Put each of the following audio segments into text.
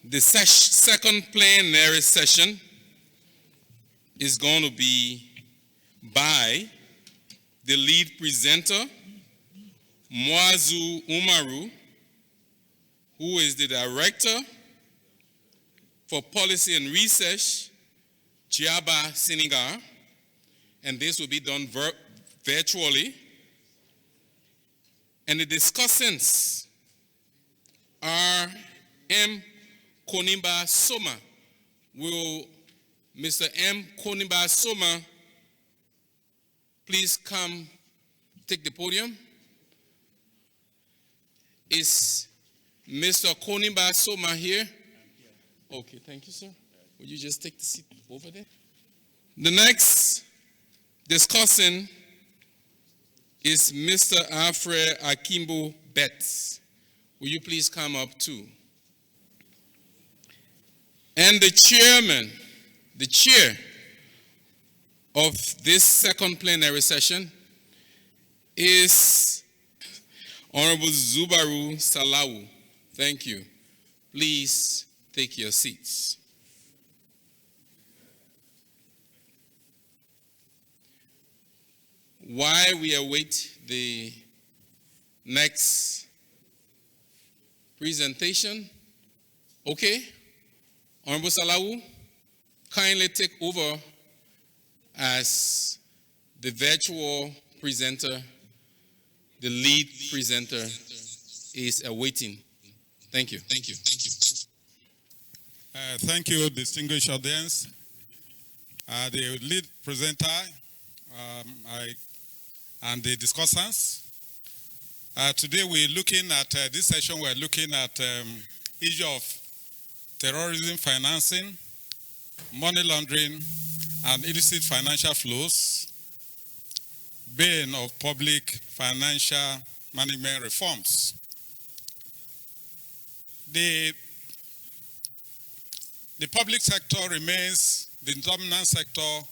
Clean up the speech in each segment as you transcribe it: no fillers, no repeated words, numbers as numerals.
The second plenary session is going to be by the lead presenter, Mwazu Umaru, who is the Director for Policy and Research, Jiaba, Senegal, and this will be done virtually. And the discussants are M. Konimba Soma. Will Mr. M. Konimba Soma please come take the podium? Is Mr. Konimba Soma here? Okay, thank you, sir. Will you just take the seat over there? The next discussant is Mr. Alfred Akimbo Betts. Will you please come up too? And the chair of this second plenary session is Honorable Zubaru Salawu. Thank you. Please take your seats. While we await the next presentation, okay, Honorable Salawu, kindly take over as the virtual presenter. The lead presenter is awaiting. Thank you. Thank you. Thank you. Thank you, distinguished audience. The lead presenter and the discussants. Today we're looking at this session. We're looking at issue of terrorism financing, money laundering, and illicit financial flows, bane of public financial management reforms. The public sector remains the dominant sector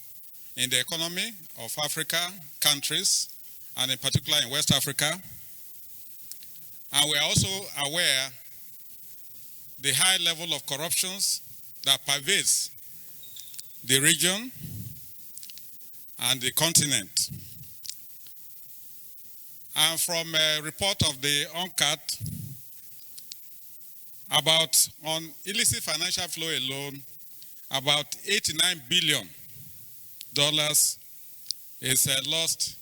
in the economy of Africa countries, and in particular in West Africa. And we are also aware the high level of corruptions that pervades the region and the continent. And from a report of the UNCAT, on illicit financial flow alone, about $89 billion is lost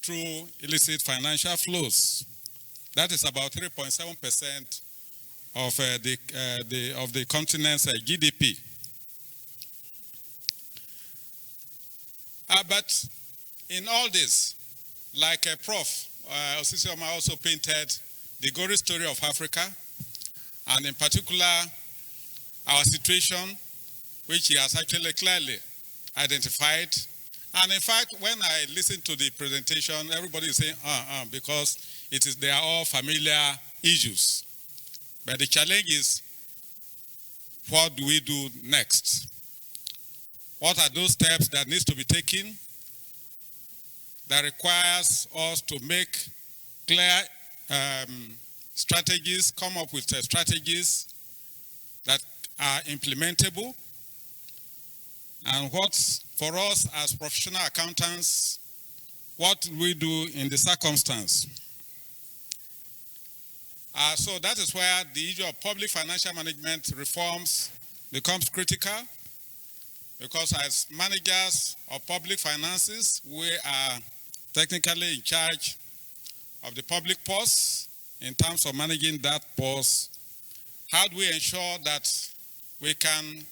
through illicit financial flows. That is about 3.7% of the continent's GDP. But in all this, like Prof. Osisioma also painted the gory story of Africa, and in particular, our situation, which he has actually clearly identified. And in fact, when I listen to the presentation, everybody is saying, because they are all familiar issues. But the challenge is, what do we do next? What are those steps that needs to be taken that requires us to make clear strategies, come up with strategies that are implementable? And what, for us as professional accountants, what do we do in the circumstance? So that is where the issue of public financial management reforms becomes critical, because as managers of public finances, we are technically in charge of the public purse in terms of managing that purse. How do we ensure that we can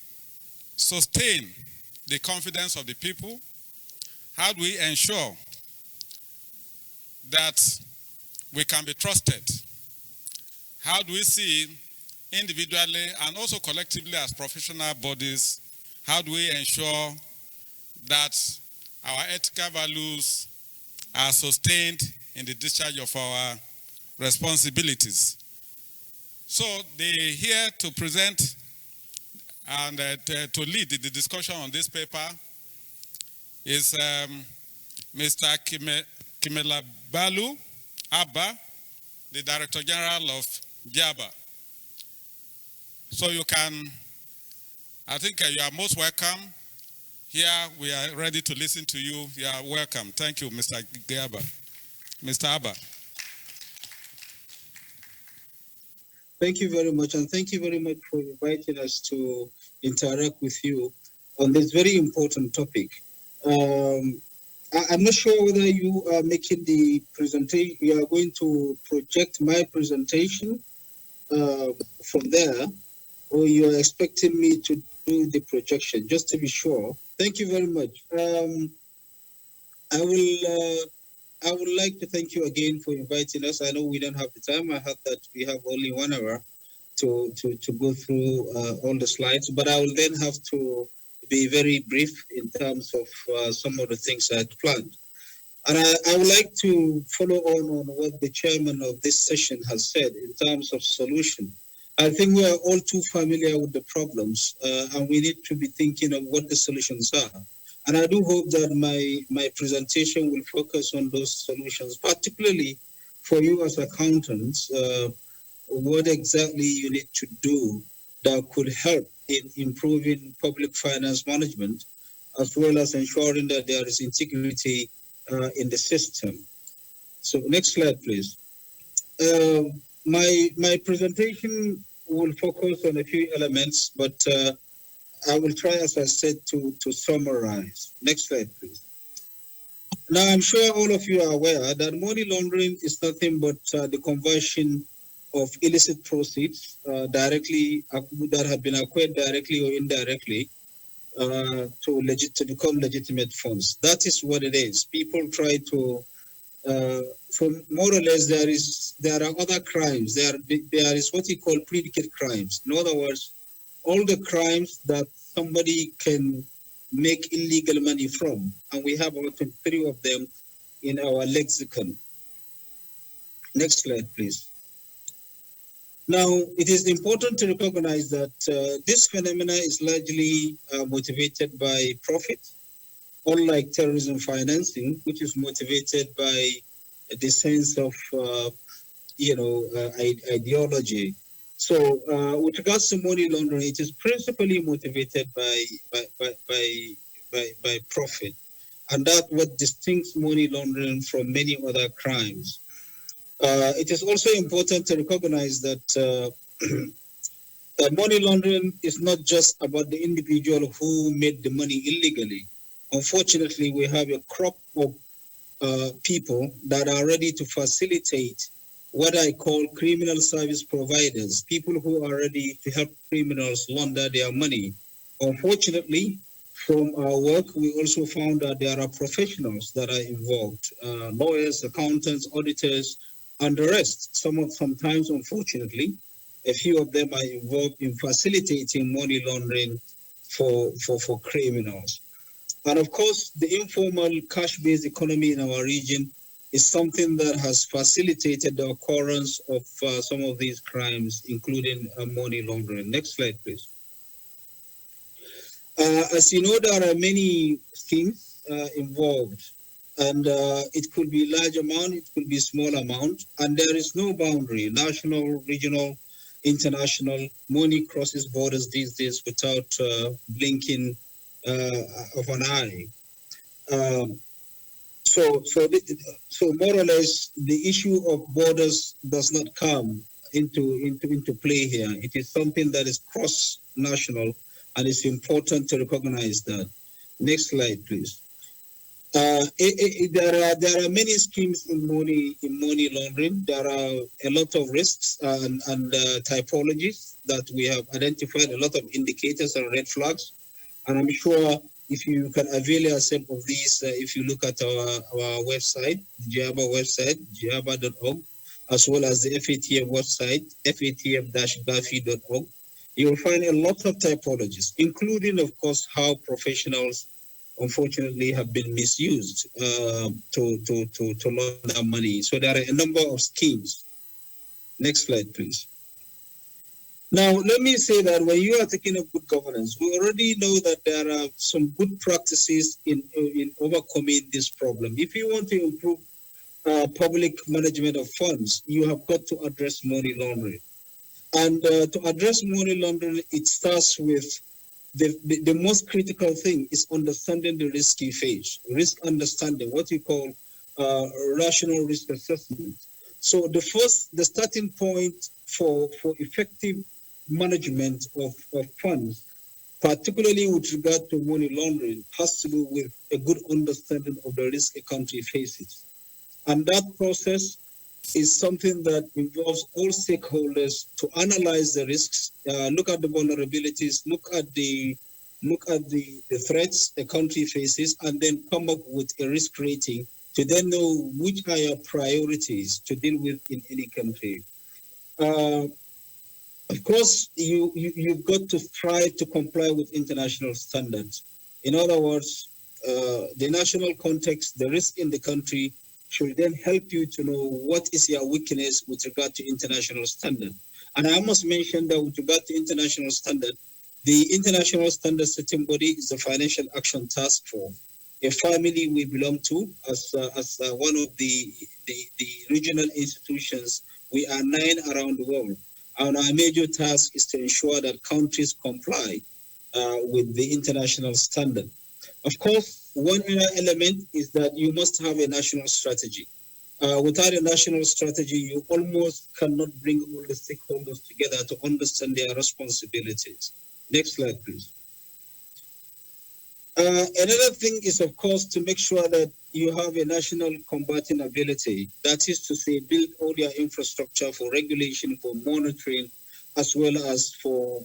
sustain the confidence of the people? How do we ensure that we can be trusted? How do we see individually and also collectively as professional bodies, how do we ensure that our ethical values are sustained in the discharge of our responsibilities? So they're here to present and to lead the discussion on this paper is Mr. Kimelabalu Abba, the Director General of JABA. So you can, I think you are most welcome. Here we are ready to listen to you. You are welcome. Thank you, Mr. Gaba. Mr. Abba. Thank you very much, and thank you very much for inviting us to interact with you on this very important topic. I'm not sure whether you are making the presentation, you are going to project my presentation from there, or you are expecting me to do the projection, just to be sure. Thank you very much. I would like to thank you again for inviting us. I know we don't have the time. I heard that we have only 1 hour to go through all the slides, but I will then have to be very brief in terms of some of the things I had planned. And I would like to follow on what the chairman of this session has said in terms of solution. I think we are all too familiar with the problems, and we need to be thinking of what the solutions are. And I do hope that my presentation will focus on those solutions, particularly for you as accountants, what exactly you need to do that could help in improving public finance management, as well as ensuring that there is integrity in the system. So next slide, please. My presentation will focus on a few elements, but I will try, as I said, to summarize. Next slide, please. Now, I'm sure all of you are aware that money laundering is nothing but the conversion of illicit proceeds directly that have been acquired directly or indirectly to become legitimate funds. That is what it is. People try to, so more or less, there are other crimes. There is what you call predicate crimes. In other words, all the crimes that somebody can make illegal money from, and we have about 3 of them in our lexicon. Next slide, please. Now, it is important to recognize that this phenomena is largely motivated by profit, unlike terrorism financing, which is motivated by the sense of, ideology. So, with regards to money laundering, it is principally motivated by profit, and that's what distincts money laundering from many other crimes. It is also important to recognize that money laundering is not just about the individual who made the money illegally. Unfortunately, we have a crop of people that are ready to facilitate what I call criminal service providers, people who are ready to help criminals launder their money. Unfortunately, from our work, we also found that there are professionals that are involved, lawyers, accountants, auditors, and the rest. Sometimes, unfortunately, a few of them are involved in facilitating money laundering for criminals. And of course, the informal cash-based economy in our region is something that has facilitated the occurrence of some of these crimes, including money laundering. Next slide, please. As you know, there are many schemes involved, and it could be large amount, it could be small amount, and there is no boundary, national, regional, international. Money crosses borders these days without blinking of an eye. So more or less, the issue of borders does not come into play here. It is something that is cross-national, and it's important to recognize that. Next slide, please. There are many schemes in money laundering. There are a lot of risks and typologies that we have identified, a lot of indicators and red flags. And I'm sure if you can avail yourself of these, if you look at our website, the ABWA website, abwa.org, as well as the FATF website, fatf-gafi.org, you will find a lot of typologies, including, of course, how professionals, unfortunately, have been misused to launder money. So there are a number of schemes. Next slide, please. Now, let me say that when you are thinking of good governance, we already know that there are some good practices in overcoming this problem. If you want to improve public management of funds, you have got to address money laundering. And to address money laundering, it starts with the most critical thing is understanding the risk you face, risk understanding, what you call rational risk assessment. So the starting point for effective management of funds, particularly with regard to money laundering, has to do with a good understanding of the risk a country faces. And that process is something that involves all stakeholders to analyze the risks, look at the vulnerabilities, look at the threats a country faces, and then come up with a risk rating to then know which are your priorities to deal with in any country. Of course, you've got to try to comply with international standards. In other words, the national context, the risk in the country, should then help you to know what is your weakness with regard to international standard. And I must mention that with regard to international standard, the international standard setting body is the Financial Action Task Force, a family we belong to as one of the regional institutions. We are 9 around the world. And our major task is to ensure that countries comply with the international standard. Of course, one other element is that you must have a national strategy. Without a national strategy, you almost cannot bring all the stakeholders together to understand their responsibilities. Next slide, please. Another thing is, of course, to make sure that you have a national combating ability. That is to say, build all your infrastructure for regulation, for monitoring, as well as for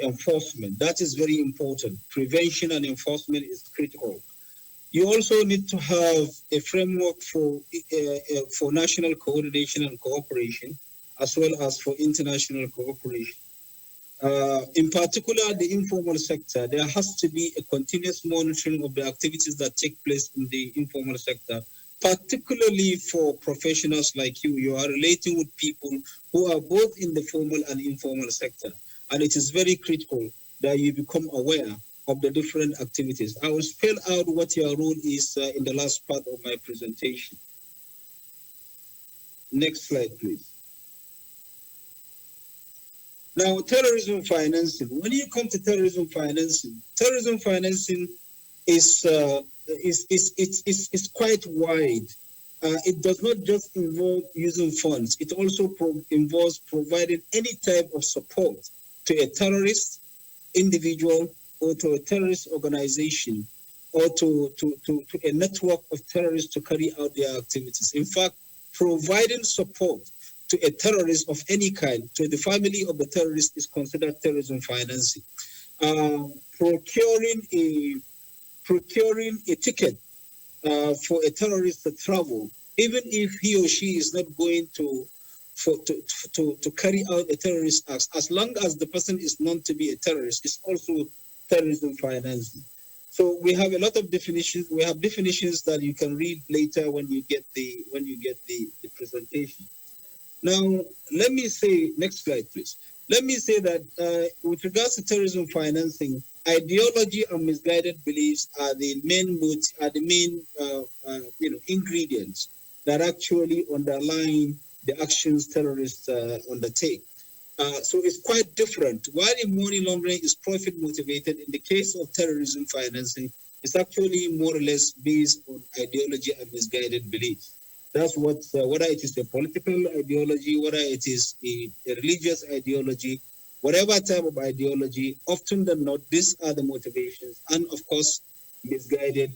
enforcement. That is very important. Prevention and enforcement is critical. You also need to have a framework for national coordination and cooperation, as well as for international cooperation. In particular, the informal sector, there has to be a continuous monitoring of the activities that take place in the informal sector, particularly for professionals like you. You are relating with people who are both in the formal and informal sector. And it is very critical that you become aware of the different activities. I will spell out what your role is in the last part of my presentation. Next slide, please. Now, terrorism financing. When you come to terrorism financing is quite wide. It does not just involve using funds. It also involves providing any type of support to a terrorist individual or to a terrorist organization or to a network of terrorists to carry out their activities. In fact, providing support to a terrorist of any kind, to the family of the terrorist, is considered terrorism financing. Procuring a ticket for a terrorist to travel, even if he or she is not going to carry out a terrorist act, as long as the person is known to be a terrorist, is also terrorism financing. So we have a lot of definitions. We have definitions that you can read later when you get the presentation. Now, let me say, next slide, please. Let me say that with regards to terrorism financing, ideology and misguided beliefs are the main ingredients that actually underline the actions terrorists undertake. So it's quite different. While in money laundering is profit motivated, in the case of terrorism financing, it's actually more or less based on ideology and misguided beliefs. That's what, whether it is a political ideology, whether it is a religious ideology, whatever type of ideology, often than not, these are the motivations, and of course, misguided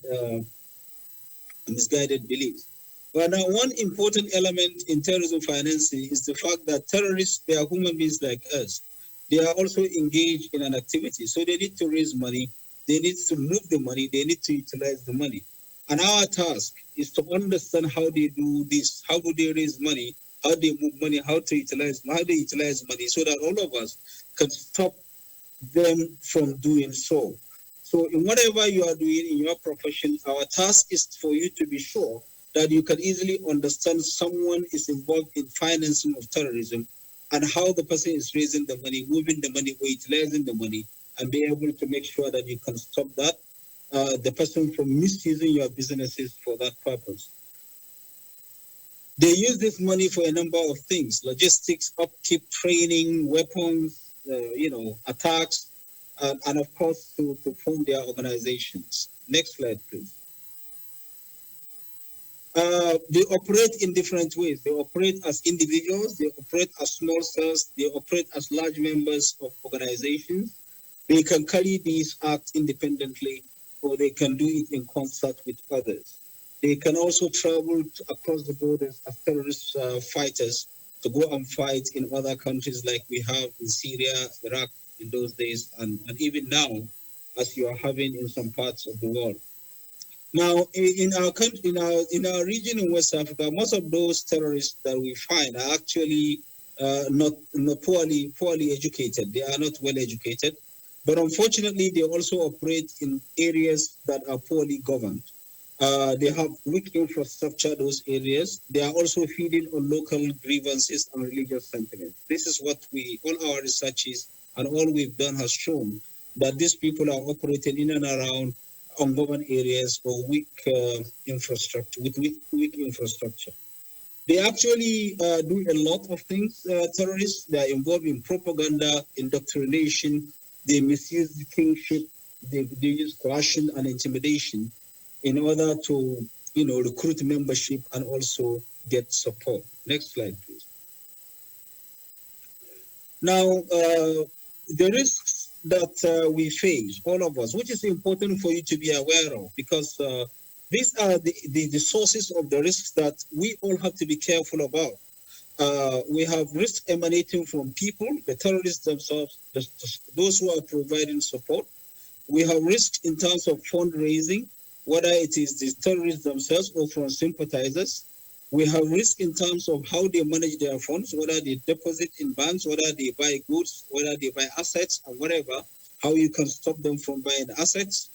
beliefs. But now, one important element in terrorism financing is the fact that terrorists, they are human beings like us. They are also engaged in an activity, so they need to raise money, they need to move the money, they need to utilize the money. And our task is to understand how they do this, how do they raise money, how they move money, how they utilize money, so that all of us can stop them from doing so. So in whatever you are doing in your profession, our task is for you to be sure that you can easily understand someone is involved in financing of terrorism and how the person is raising the money, moving the money, or utilizing the money, and be able to make sure that you can stop that, the person from misusing your businesses for that purpose. They use this money for a number of things: logistics, upkeep, training, weapons, attacks, and of course to fund their organizations. Next slide, please. They operate in different ways. They operate as individuals, they operate as small cells, they operate as large members of organizations. They can carry these acts independently, or they can do it in concert with others. They can also travel across the borders as terrorist fighters to go and fight in other countries like we have in Syria, Iraq in those days, and even now, as you are having in some parts of the world. Now, in our country, in our region in West Africa, most of those terrorists that we find are actually not poorly educated. They are not well educated, but unfortunately, they also operate in areas that are poorly governed. They have weak infrastructure, those areas. They are also feeding on local grievances and religious sentiments. This is what all our researches and all we've done has shown, that these people are operating in and around ungoverned areas or weak infrastructure, with weak infrastructure. They actually do a lot of things, terrorists. They are involved in propaganda, indoctrination. They misuse the kingship. They use coercion and intimidation in order to, recruit membership and also get support. Next slide, please. Now, the risks that we face, all of us, which is important for you to be aware of, because these are the sources of the risks that we all have to be careful about. We have risks emanating from people, the terrorists themselves, those who are providing support. We have risks in terms of fundraising, whether it is the terrorists themselves or from sympathizers. We have risk in terms of how they manage their funds, whether they deposit in banks, whether they buy goods, whether they buy assets, and whatever, how you can stop them from buying assets.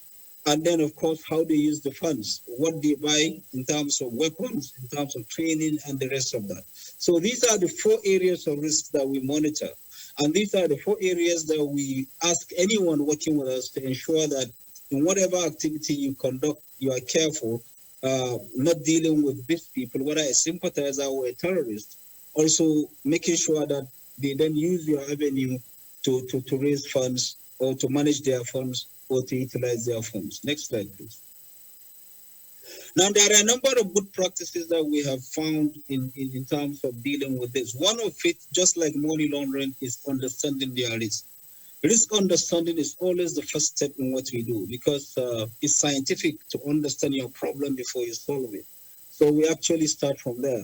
And then, of course, how they use the funds, what they buy in terms of weapons, in terms of training, and the rest of that. So these are the 4 areas of risk that we monitor. And these are the 4 areas that we ask anyone working with us to ensure that in whatever activity you conduct, you are careful, not dealing with these people, whether a sympathizer or a terrorist, also making sure that they then use your avenue to raise funds or to manage their funds or to utilize their funds. Next slide, please. Now, there are a number of good practices that we have found in terms of dealing with this. One of it, just like money laundering, is understanding their risk. Risk understanding is always the first step in what we do, because it's scientific to understand your problem before you solve it. So we actually start from there.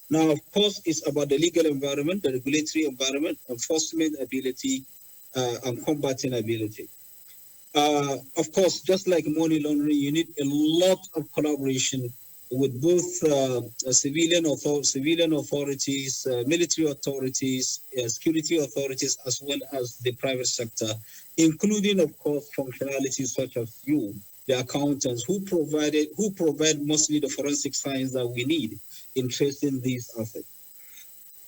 Now, of course, it's about the legal environment, the regulatory environment, enforcement ability, and combating ability. Of course, just like money laundering, you need a lot of collaboration with both civilian authorities, military authorities, security authorities, as well as the private sector, including, of course, functionalities such as you, the accountants, who provide mostly the forensic science that we need in tracing these assets.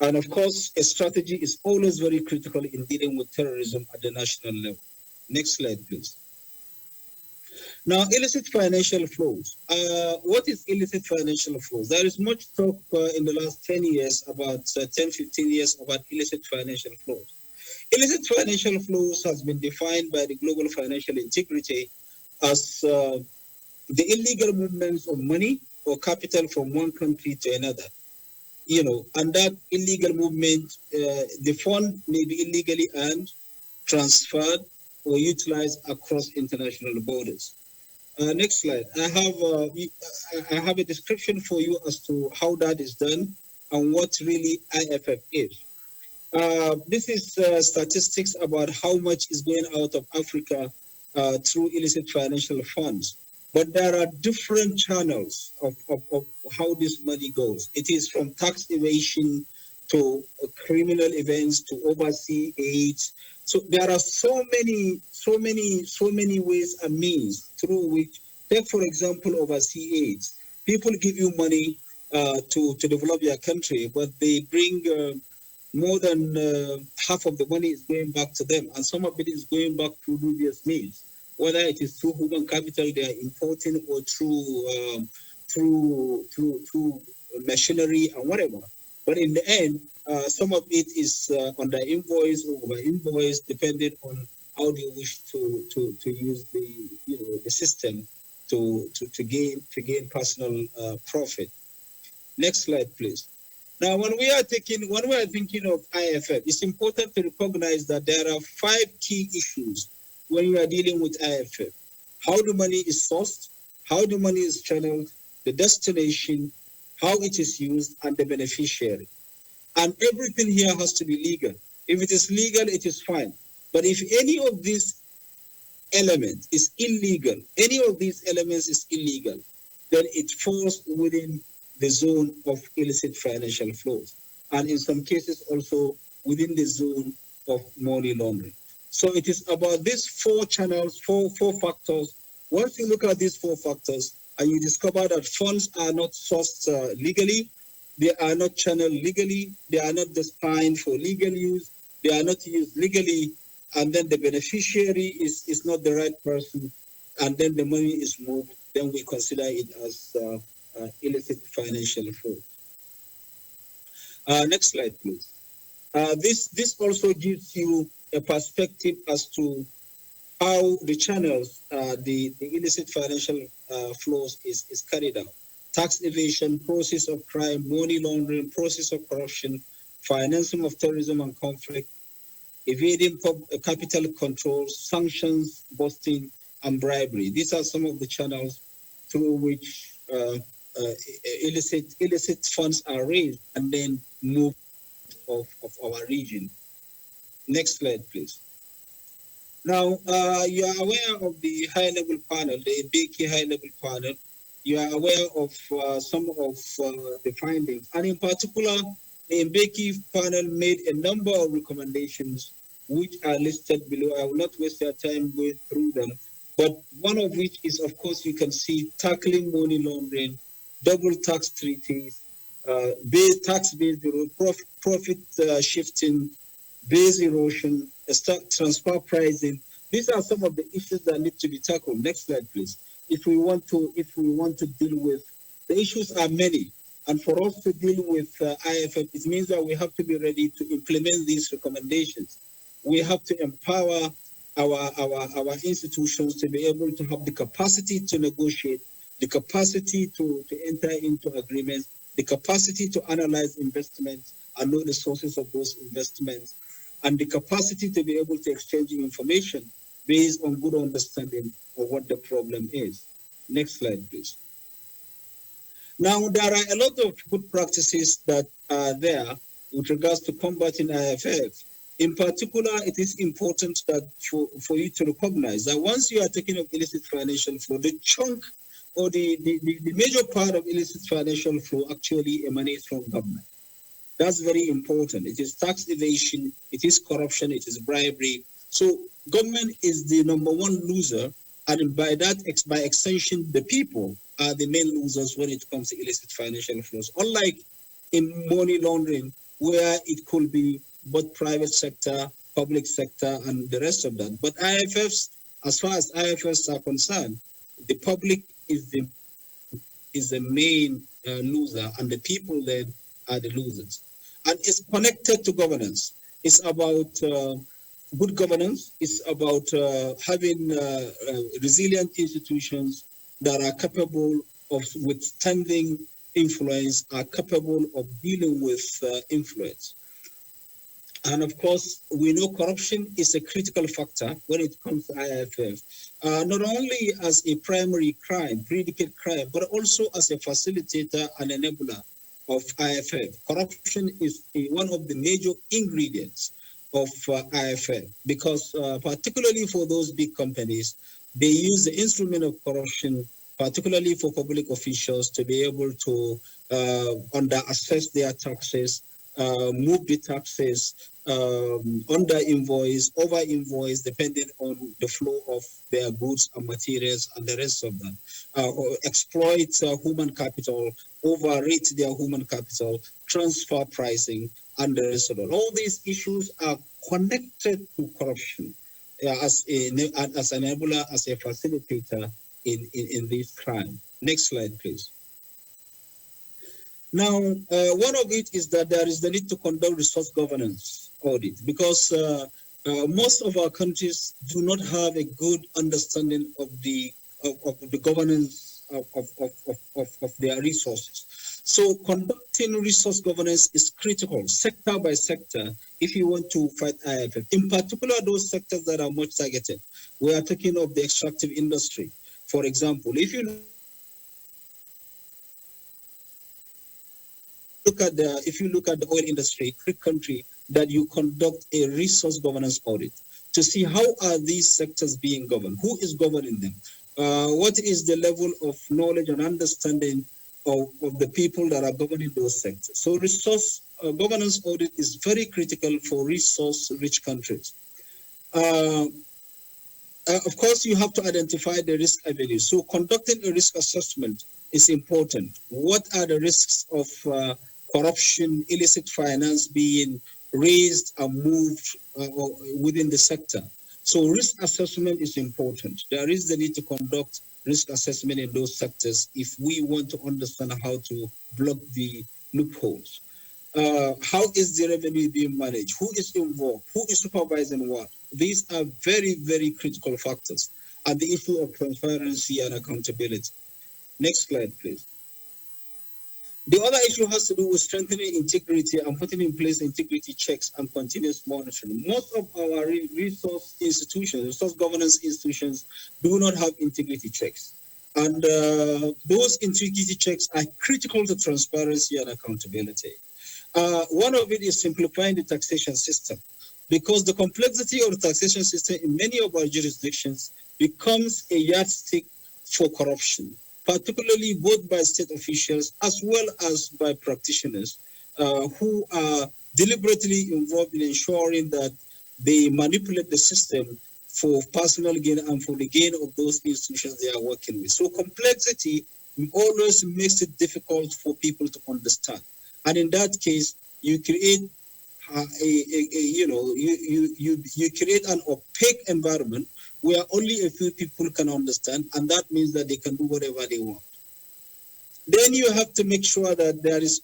And of course, a strategy is always very critical in dealing with terrorism at the national level. Next slide, please. Now, illicit financial flows. What is illicit financial flows? There is much talk in the last 10 years, about 10, 15 years, about illicit financial flows. Illicit financial flows has been defined by the Global Financial Integrity as the illegal movements of money or capital from one country to another. And that illegal movement, the fund may be illegally earned, transferred, or utilized across international borders. Next slide. I have a description for you as to how that is done and what really IFF is. This is statistics about how much is going out of Africa through illicit financial funds. But there are different channels of how this money goes. It is from tax evasion to criminal events to overseas aid. So there are so many ways and means through which, take for example, overseas aid. People give you money to develop your country, but they bring more than half of the money is going back to them, and some of it is going back through dubious means, whether it is through human capital they are importing or through machinery and whatever. But in the end, some of it is under invoice or over invoice, depending on how they wish to use the system to gain personal profit. Next slide, please. Now, when we are thinking of IFF, it's important to recognize that there are 5 key issues when you are dealing with IFF: how the money is sourced, how the money is channeled, the destination, how it is used, and the beneficiary. And everything here has to be legal. If it is legal, it is fine. But if any of these elements is illegal, then it falls within the zone of illicit financial flows, and in some cases also within the zone of money laundering. So it is about these 4 channels, four factors. Once you look at these 4 factors and you discover that funds are not sourced legally, they are not channeled legally, they are not destined for legal use, they are not used legally, and then the beneficiary is not the right person, and then the money is moved, then we consider it as illicit financial fraud. Next slide, please. This also gives you a perspective as to how the channels, the illicit financial flows is carried out. Tax evasion, process of crime, money laundering, process of corruption, financing of terrorism and conflict, evading capital controls, sanctions, busting, and bribery. These are some of the channels through which illicit funds are raised and then moved of our region. Next slide, please. Now, you are aware of the high-level panel, the ABWA high-level panel. You are aware of some of the findings, and in particular, the ABWA panel made a number of recommendations which are listed below. I will not waste your time going through them, but one of which is, of course, you can see tackling money laundering, double tax treaties, tax-based profit shifting, base erosion, transfer pricing. These are some of the issues that need to be tackled. Next slide, please. If we want to deal with the issues, are many, and for us to deal with IFF, it means that we have to be ready to implement these recommendations. We have to empower our institutions to be able to have the capacity to negotiate, the capacity to enter into agreements, the capacity to analyze investments and know the sources of those investments, and the capacity to be able to exchange information based on good understanding of what the problem is. Next slide, please. Now, there are a lot of good practices that are there with regards to combating IFF. In particular, it is important that for you to recognize that once you are taking up illicit financial flow, the chunk or the major part of illicit financial flow actually emanates from government. That's very important. It is tax evasion, it is corruption, it is bribery. So government is the number 1 loser, and by extension, the people are the main losers when it comes to illicit financial flows. Unlike in money laundering, where it could be both private sector, public sector, and the rest of that. But IFFs, as far as IFFs are concerned, the public is the main loser, and the people then are the losers. And it's connected to governance. It's about good governance. It's about having resilient institutions that are capable of withstanding influence, are capable of dealing with influence. And of course, we know corruption is a critical factor when it comes to IFF, not only as a primary crime, predicate crime, but also as a facilitator and enabler of IFF. Corruption is one of the major ingredients of IFF because particularly for those big companies, they use the instrument of corruption, particularly for public officials, to be able to under-assess their taxes, move the taxes, under-invoice, over-invoice, depending on the flow of their goods and materials and the rest of them, or exploit human capital, overrate their human capital, transfer pricing, and the rest of it. All these issues are connected to corruption as an enabler, as a facilitator in this crime. Next slide, please. Now, one of it is that there is the need to conduct resource governance audit because most of our countries do not have a good understanding of the governance of their resources. So conducting resource governance is critical, sector by sector, if you want to fight IFF. In particular, those sectors that are much targeted. We are talking of the extractive industry. For example, if you look at the oil industry, quick country, that you conduct a resource governance audit to see how are these sectors being governed, who is governing them, what is the level of knowledge and understanding of the people that are governing those sectors. So resource governance audit is very critical for resource-rich countries. Of course, you have to identify the risk avenues. So conducting a risk assessment is important. What are the risks of corruption, illicit finance being raised and moved within the sector? So risk assessment is important. There is the need to conduct risk assessment in those sectors if we want to understand how to block the loopholes. How is the revenue being managed? Who is involved? Who is supervising what? These are very, very critical factors. And the issue of transparency and accountability. Next slide, please. The other issue has to do with strengthening integrity and putting in place integrity checks and continuous monitoring. Most of our resource governance institutions do not have integrity checks. And those integrity checks are critical to transparency and accountability. One of it is simplifying the taxation system, because the complexity of the taxation system in many of our jurisdictions becomes a yardstick for corruption, particularly both by state officials as well as by practitioners who are deliberately involved in ensuring that they manipulate the system for personal gain and for the gain of those institutions they are working with. So complexity always makes it difficult for people to understand. And in that case, you create you create an opaque environment where only a few people can understand, and that means that they can do whatever they want. Then you have to make sure that there is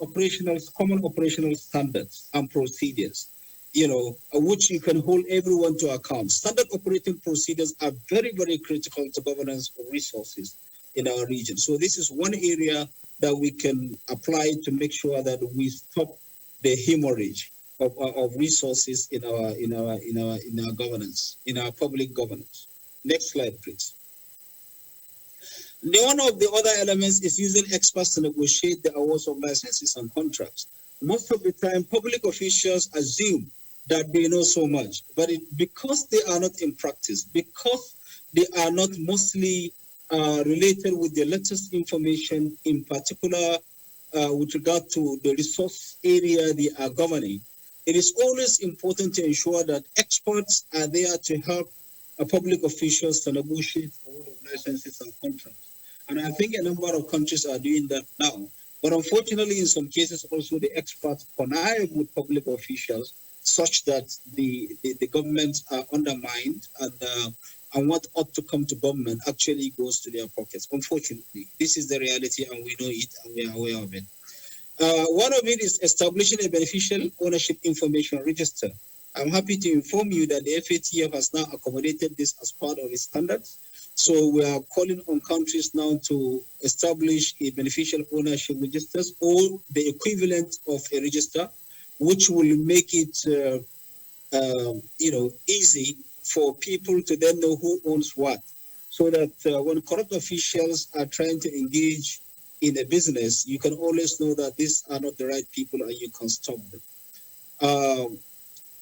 common operational standards and procedures, which you can hold everyone to account. Standard operating procedures are very, very critical to governance of resources in our region. So this is one area that we can apply to make sure that we stop the hemorrhage of resources in our governance, in our public governance. Next slide, please. One of the other elements is using experts to negotiate the awards of licenses and contracts. Most of the time, public officials assume that they know so much, but because they are not in practice, because they are not mostly related with the latest information, in particular with regard to the resource area they are governing, it is always important to ensure that experts are there to help public officials to negotiate award of licenses and contracts. And I think a number of countries are doing that now. But unfortunately, in some cases, also the experts connive with public officials such that the governments are undermined and what ought to come to government actually goes to their pockets. Unfortunately, this is the reality and we know it and we are aware of it. One of it is establishing a beneficial ownership information register. I'm happy to inform you that the FATF has now accommodated this as part of its standards. So we are calling on countries now to establish a beneficial ownership registers or the equivalent of a register, which will make it easy for people to then know who owns what, so that when corrupt officials are trying to engage in a business, you can always know that these are not the right people and you can stop them.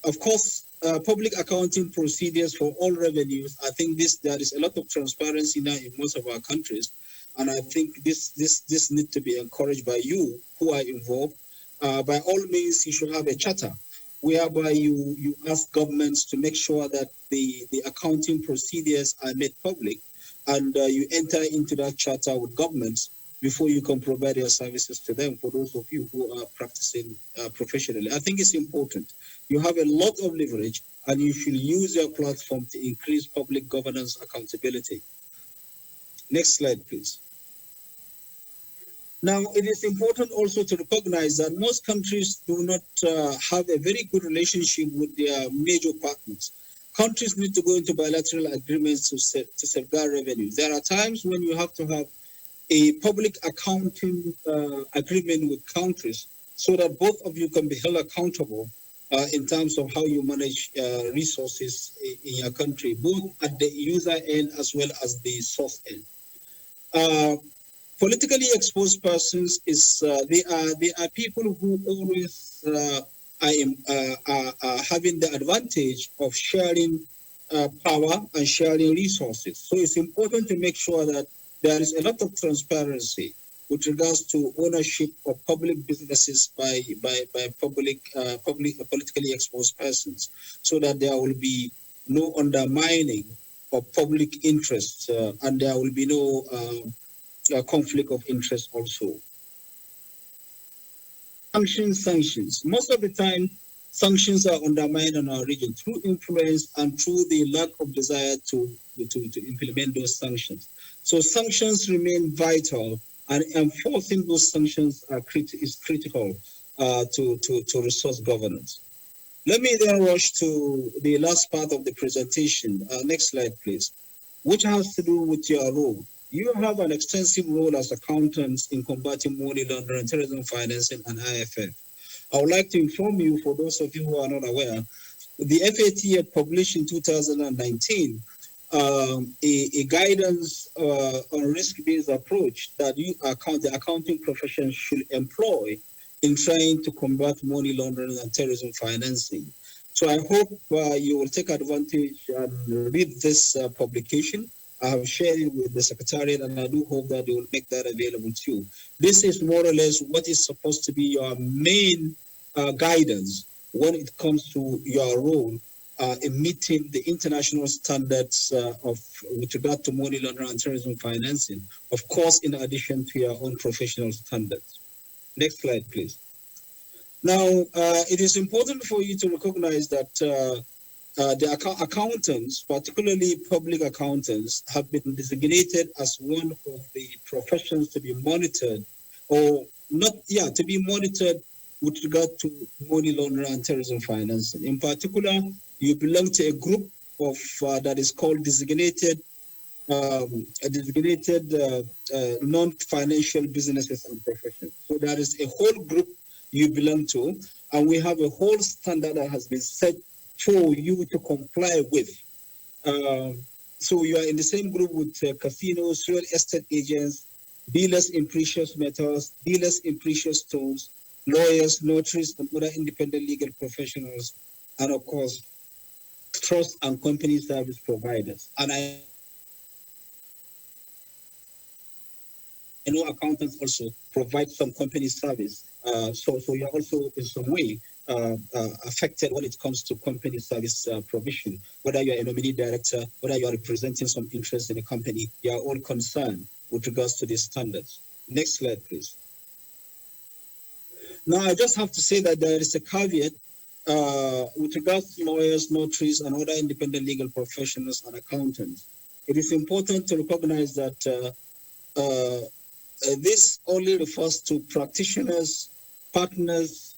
Of course, public accounting procedures for all revenues, I think there is a lot of transparency now in most of our countries, and I think this needs to be encouraged by you who are involved. By all means, you should have a charter whereby you ask governments to make sure that the accounting procedures are made public, and you enter into that charter with governments before you can provide your services to them, for those of you who are practicing professionally. I think it's important. You have a lot of leverage, and you should use your platform to increase public governance accountability. Next slide, please. Now, it is important also to recognize that most countries do not have a very good relationship with their major partners. Countries need to go into bilateral agreements to safeguard revenues. There are times when you have to have a public accounting agreement with countries so that both of you can be held accountable in terms of how you manage resources in your country, both at the user end as well as the source end. Politically exposed persons they are people who always are having the advantage of sharing power and sharing resources. So it's important to make sure that there is a lot of transparency with regards to ownership of public businesses by politically exposed persons, so that there will be no undermining of public interest and there will be no conflict of interest also. Sanctions. Most of the time, sanctions are undermined in our region through influence and through the lack of desire to implement those sanctions. So sanctions remain vital, and enforcing those sanctions is critical to resource governance. Let me then rush to the last part of the presentation. Next slide, please, which has to do with your role. You have an extensive role as accountants in combating money laundering, terrorism financing, and IFF. I would like to inform you, for those of you who are not aware, the FAT had published in 2019 a guidance on risk-based approach that the accounting profession should employ in trying to combat money laundering and terrorism financing. So I hope you will take advantage and read this publication. I have shared it with the Secretariat, and I do hope that they will make that available to you. This is more or less what is supposed to be your main guidance when it comes to your role in meeting the international standards with regard to money laundering and terrorism financing, of course, in addition to your own professional standards. Next slide, please. Now, it is important for you to recognize that the accountants, particularly public accountants, have been designated as one of the professions to be monitored, or not, to be monitored with regard to money laundering and terrorism financing. In particular, you belong to a group of that is called designated non-financial businesses and professions. So there is a whole group you belong to, and we have a whole standard that has been set for you to comply with. So you are in the same group with casinos, real estate agents, dealers in precious metals, dealers in precious stones, lawyers, notaries, and other independent legal professionals, and of course, trust and company service providers. And I know accountants also provide some company service. So you're also in some way affected when it comes to company service provision. Whether you're a nominee director, whether you're representing some interest in a company, you're all concerned with regards to these standards. Next slide, please. Now, I just have to say that there is a caveat with regards to lawyers, notaries, and other independent legal professionals and accountants. It is important to recognize that this only refers to practitioners, partners,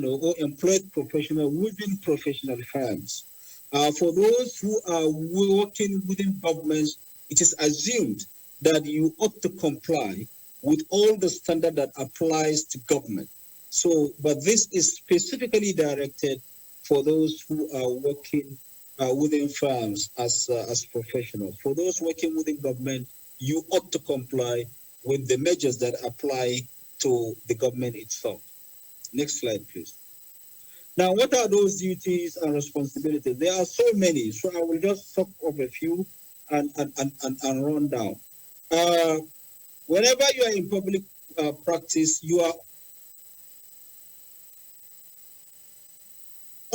or employed professionals within professional firms. For those who are working within governments, it is assumed that you ought to comply with all the standard that applies to government. So, but this is specifically directed for those who are working within firms as professionals. For those working within government, you ought to comply with the measures that apply to the government itself. Next slide, please. Now, what are those duties and responsibilities? There are so many, so I will just talk of a few and run down. Whenever you are in public practice, you are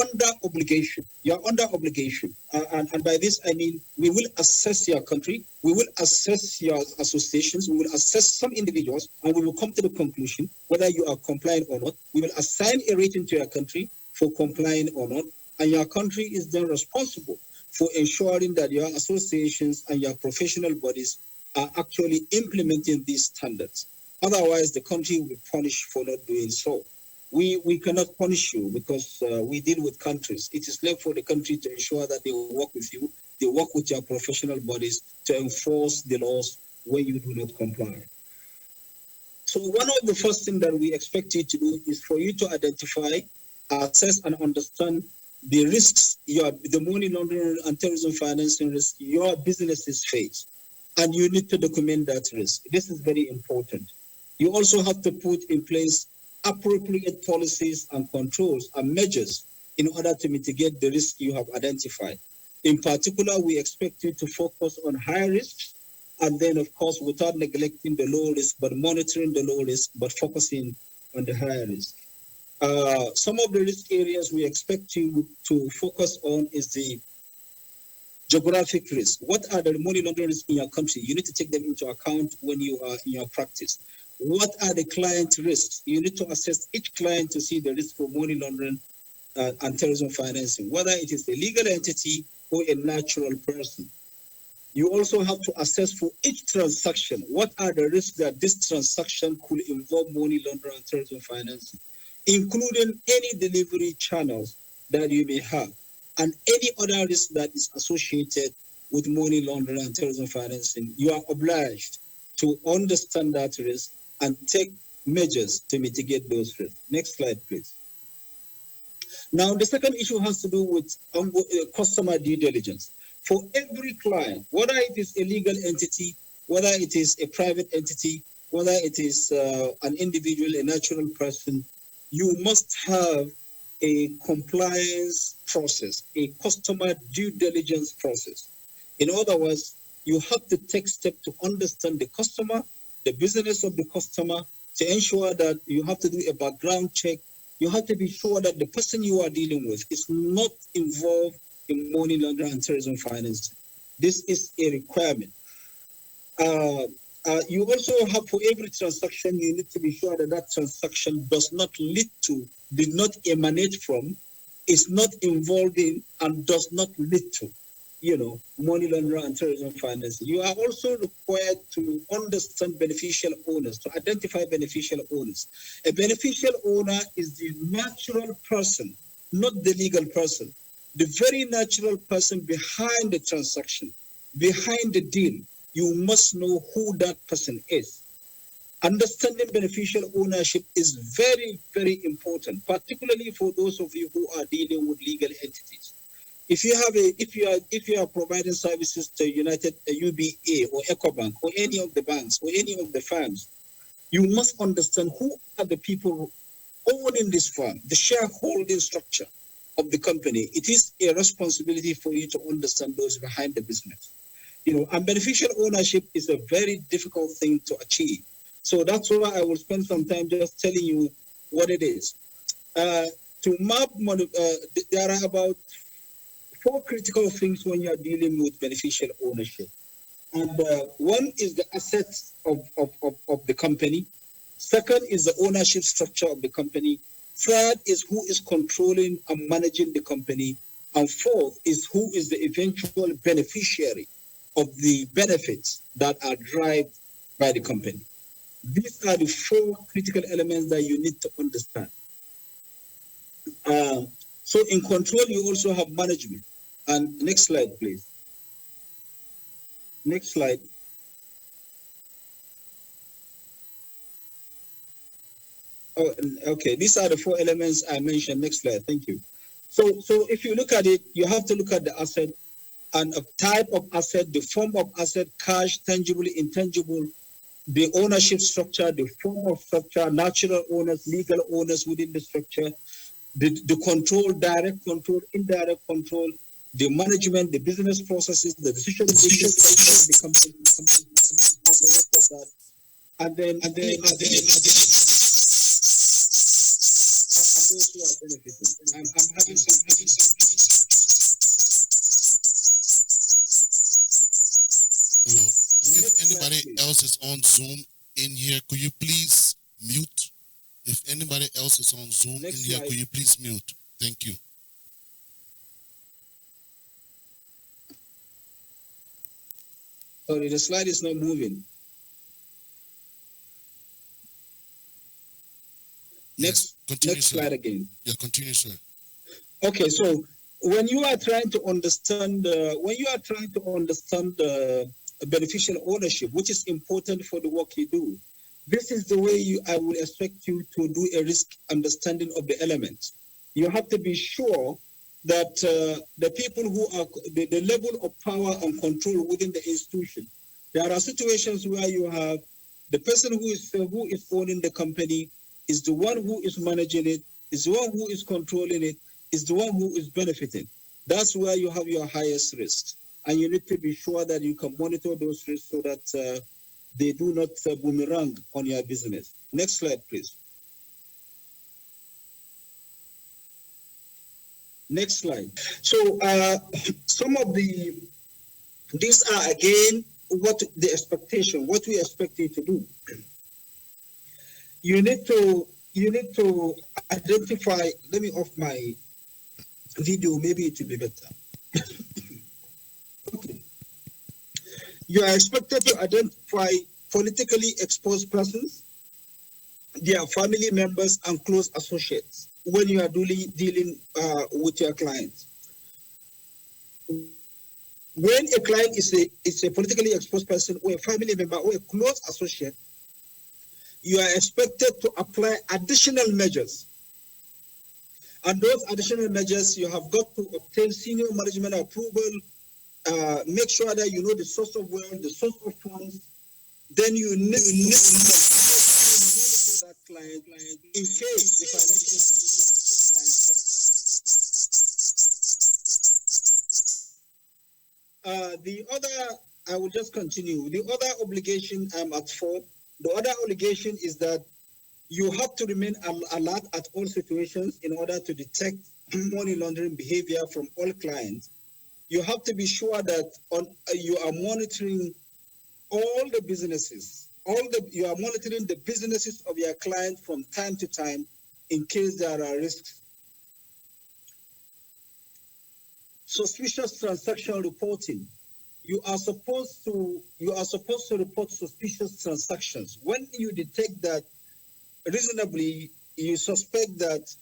under obligation. You are under obligation. And by this, I mean, we will assess your country, we will assess your associations, we will assess some individuals, and we will come to the conclusion whether you are compliant or not. We will assign a rating to your country for complying or not, and your country is then responsible for ensuring that your associations and your professional bodies are actually implementing these standards. Otherwise, the country will be punished for not doing so. We cannot punish you because we deal with countries. It is left for the country to ensure that they will work with you, they work with your professional bodies to enforce the laws when you do not comply. So one of the first things that we expect you to do is for you to identify, assess, and understand the risks, the money laundering and terrorism financing risk your businesses face. And you need to document that risk. This is very important. You also have to put in place appropriate policies and controls and measures in order to mitigate the risk you have identified. In particular, we expect you to focus on high risks, and then, of course, without neglecting the low risk, but monitoring the low risk, but focusing on the high risk. Some of the risk areas we expect you to focus on is the geographic risk. What are the money laundering risks in your country? You need to take them into account when you are in your practice. What are the client risks? You need to assess each client to see the risk for money laundering and terrorism financing, whether it is a legal entity or a natural person. You also have to assess for each transaction, what are the risks that this transaction could involve money laundering and terrorism financing, including any delivery channels that you may have, and any other risk that is associated with money laundering and terrorism financing. You are obliged to understand that risk and take measures to mitigate those risks. Next slide, please. Now, the second issue has to do with customer due diligence. For every client, whether it is a legal entity, whether it is a private entity, whether it is an individual, a natural person, you must have a compliance process, a customer due diligence process. In other words, you have to take steps to understand the customer, the business of the customer, to ensure that you have to do a background check. You have to be sure that the person you are dealing with is not involved in money laundering and terrorism financing. This is a requirement. You also have, for every transaction, you need to be sure that that transaction does not lead to, did not emanate from, is not involved in, and does not lead to, money laundering and terrorism financing. You are also required to understand beneficial owners, to identify beneficial owners. A beneficial owner is the natural person, not the legal person. The very natural person behind the transaction, behind the deal. You must know who that person is. Understanding beneficial ownership is very, very important, particularly for those of you who are dealing with legal entities. If you are providing services to UBA or EcoBank or any of the banks or any of the firms, you must understand who are the people owning this firm, the shareholding structure of the company. It is a responsibility for you to understand those behind the business. And beneficial ownership is a very difficult thing to achieve. So that's why I will spend some time just telling you what it is. To map, there are about 4 critical things when you are dealing with beneficial ownership. And one is the assets of the company. Second is the ownership structure of the company. Third is who is controlling and managing the company. And fourth is who is the eventual beneficiary of the benefits that are derived by the company. These are the 4 critical elements that you need to understand. So in control, you also have management. And next slide, please. Next slide. Oh, okay, these are the 4 elements I mentioned. Next slide, thank you. So if you look at it, you have to look at the asset and a type of asset, the form of asset, cash, tangible, intangible, the ownership structure, the form of structure, natural owners, legal owners within the structure, the control, direct control, indirect control, the management, the business processes, the decision-making structure of the company, and the rest of that. And those who are benefiting. I'm having some. Hello. If anybody else is on Zoom in here, could you please mute? If anybody else is on Zoom in here, could you please mute? Thank you. Sorry, the slide is not moving. Next, continue, next sir. slide again. Yeah, continue, sir. Okay, so when you are trying to understand, beneficial ownership, which is important for the work you do, this is the way I will expect you to do a risk understanding of the elements. You have to be sure that the people who are the level of power and control within the institution. There are situations where you have the person who is owning the company is the one who is managing it, is the one who is controlling it, is the one who is benefiting. That's where you have your highest risk. And you need to be sure that you can monitor those risks so that they do not boomerang on your business. Next slide, please. Next slide. So some of these are again what the expectation, what we expect you to do. You need to identify. Let me off my video. Maybe it will be better. Okay. You are expected to identify politically exposed persons, their family members, and close associates when you are dealing with your clients. When a client is a politically exposed person or a family member or a close associate, you are expected to apply additional measures. And those additional measures, you have got to obtain senior management approval, make sure that you know the source of wealth, the source of funds. Then you need to monitor that client in case the financial the other, I will just continue. The other obligation I'm at 4. The other obligation is that you have to remain alert at all situations in order to detect money laundering behavior from all clients. You have to be sure that you are monitoring all the businesses. You are monitoring the businesses of your client from time to time in case there are risks. Suspicious transaction reporting. You are supposed to report suspicious transactions. When you detect that reasonably you suspect that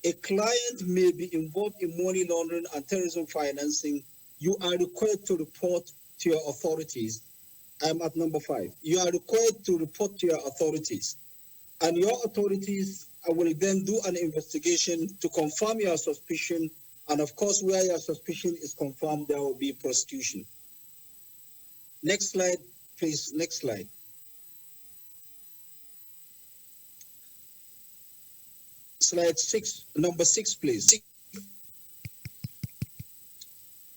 a client may be involved in money laundering and terrorism financing, you are required to report to your authorities. I'm at number 5. You are required to report to your authorities. And your authorities will then do an investigation to confirm your suspicion. And of course, where your suspicion is confirmed, there will be prosecution. Next slide, please. Next slide. Slide 6, number 6, please.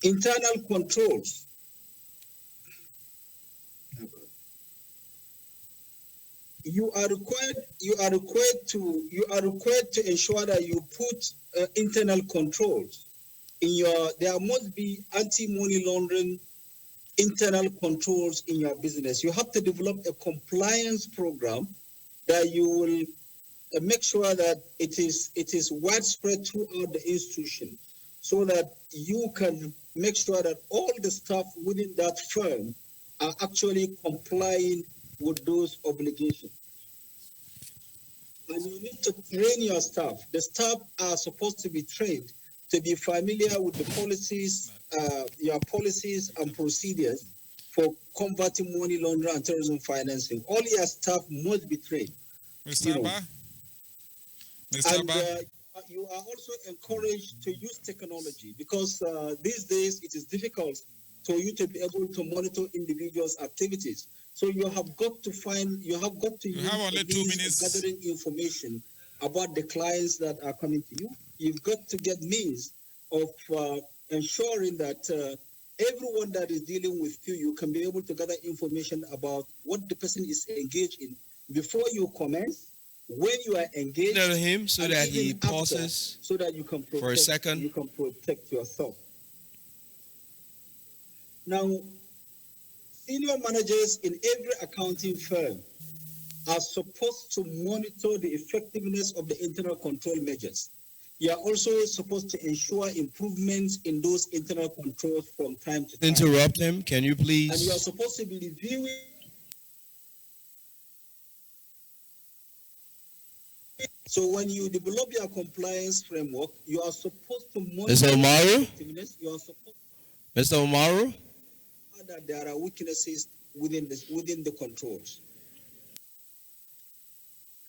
Internal controls. You are required to ensure that you put internal controls in your. There must be anti-money laundering internal controls in your business. You have to develop a compliance program that you will make sure that it is widespread throughout the institution, so that you can make sure that all the staff within that firm are actually complying with those obligations. And you need to train your staff. The staff are supposed to be trained to be familiar with the policies, your policies and procedures for combating money laundering and terrorism financing. All your staff must be trained. Mr. Ba? Mr. Ba? You are also encouraged to use technology because these days it is difficult for you to be able to monitor individuals' activities. So you have got to use only 2 minutes gathering information about the clients that are coming to you. You've got to get means of ensuring that everyone that is dealing with you, you can be able to gather information about what the person is engaged in before you commence, when you are engaged, to him so that he after, pauses so that you can protect, for a second. You can protect yourself. Now, senior managers in every accounting firm are supposed to monitor the effectiveness of the internal control measures. You are also supposed to ensure improvements in those internal controls from time to time. Interrupt him, can you please? And you are supposed to be reviewing So when you develop your compliance framework, you are supposed to monitor Mr. Umaru? effectiveness. You are supposed Mr. Umaru? to know that there are weaknesses within the controls.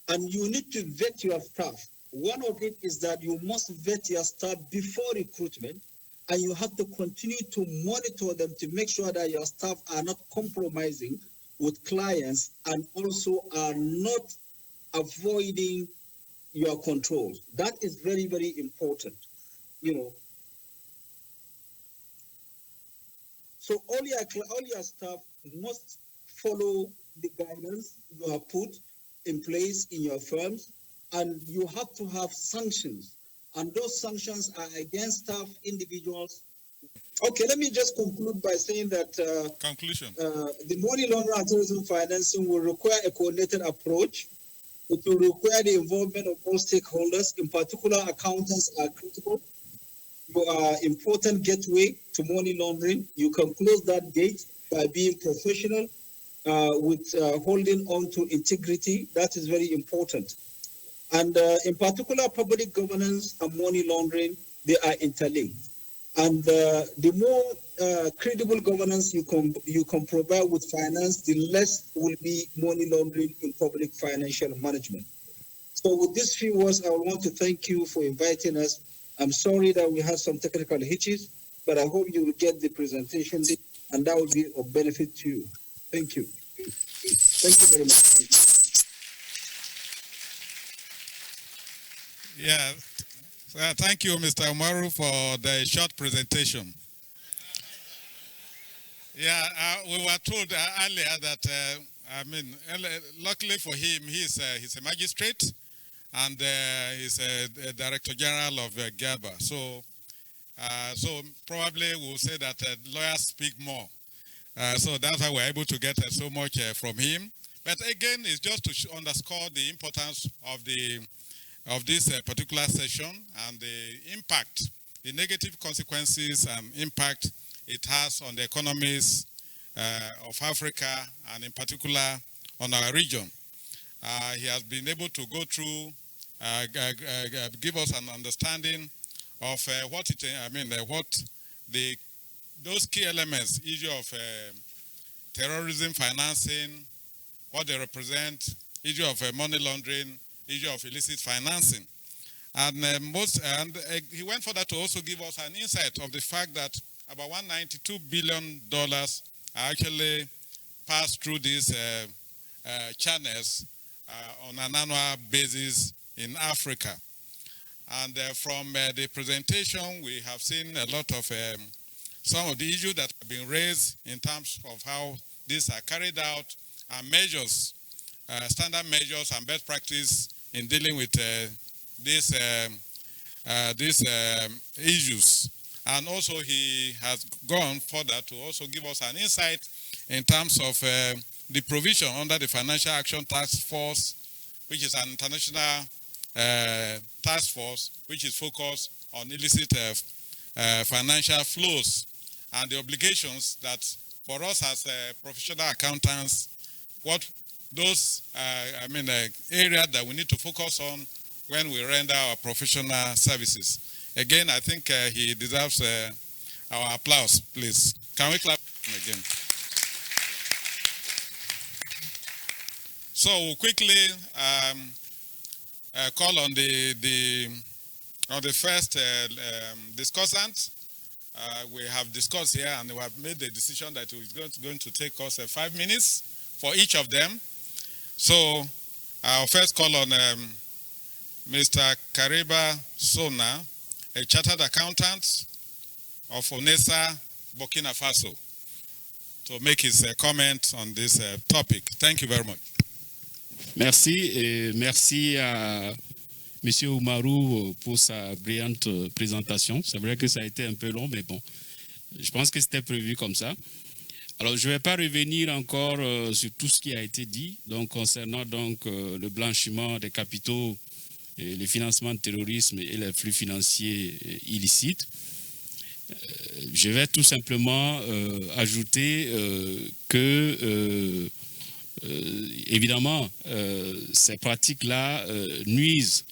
And you need to vet your staff. One of it is that you must vet your staff before recruitment, and you have to continue to monitor them to make sure that your staff are not compromising with clients and also are not avoiding your controls. That is very, very important, you know. So all your staff must follow the guidance you have put in place in your firms, and you have to have sanctions, and those sanctions are against staff, individuals. Okay, let me just conclude by saying that the money laundering and terrorism financing will require a coordinated approach. It will require the involvement of all stakeholders, in particular accountants are critical. You are important gateway to money laundering. You can close that gate by being professional, with holding on to integrity. That is very important. And in particular, public governance and money laundering, they are interlinked. And the more credible governance you can provide with finance, the less will be money laundering in public financial management. So with these few words, I want to thank you for inviting us. I'm sorry that we had some technical hitches, but I hope you will get the presentation, and that will be of benefit to you. Thank you. Thank you very much. Yeah, thank you, Mr. Umaru, for the short presentation. Yeah, we were told earlier that, luckily for him, he's a magistrate, and he's a Director General of GABA. So probably we'll say that lawyers speak more. So that's how we're able to get so much from him. But again, it's just to underscore the importance of this particular session and the impact, the negative consequences and impact it has on the economies of Africa, and in particular on our region. He has been able to go through, give us an understanding of those key elements, issue of terrorism financing, what they represent, issue of money laundering, issue of illicit financing. And he went further to also give us an insight of the fact that about $192 billion are actually passed through these channels on an annual basis in Africa. And from the presentation, we have seen a lot of some of the issues that have been raised in terms of how these are carried out, and measures, standard measures and best practice in dealing with these issues. And also he has gone further to also give us an insight in terms of the provision under the Financial Action Task Force, which is an international task force which is focused on illicit financial flows, and the obligations that for us as professional accountants, what those areas that we need to focus on when we render our professional services. Again, I think he deserves our applause, please. Can we clap again? So we'll quickly call on the first discussant. We have discussed here, and we have made the decision that it's going to take us 5 minutes for each of them. So I'll first call on Mr. Kariba Sona, a chartered accountant of Onesa, Burkina Faso, to make his comment on this topic. Thank you very much. Merci, et merci à M. Umaru pour sa brillante présentation. C'est vrai que ça a été un peu long, mais bon, je pense que c'était prévu comme ça. Alors, je ne vais pas revenir encore sur tout ce qui a été dit, donc concernant le blanchiment des capitaux, et le financement de terrorisme et les flux financiers illicites. Je vais tout simplement ajouter que évidemment, ces pratiques-là nuisent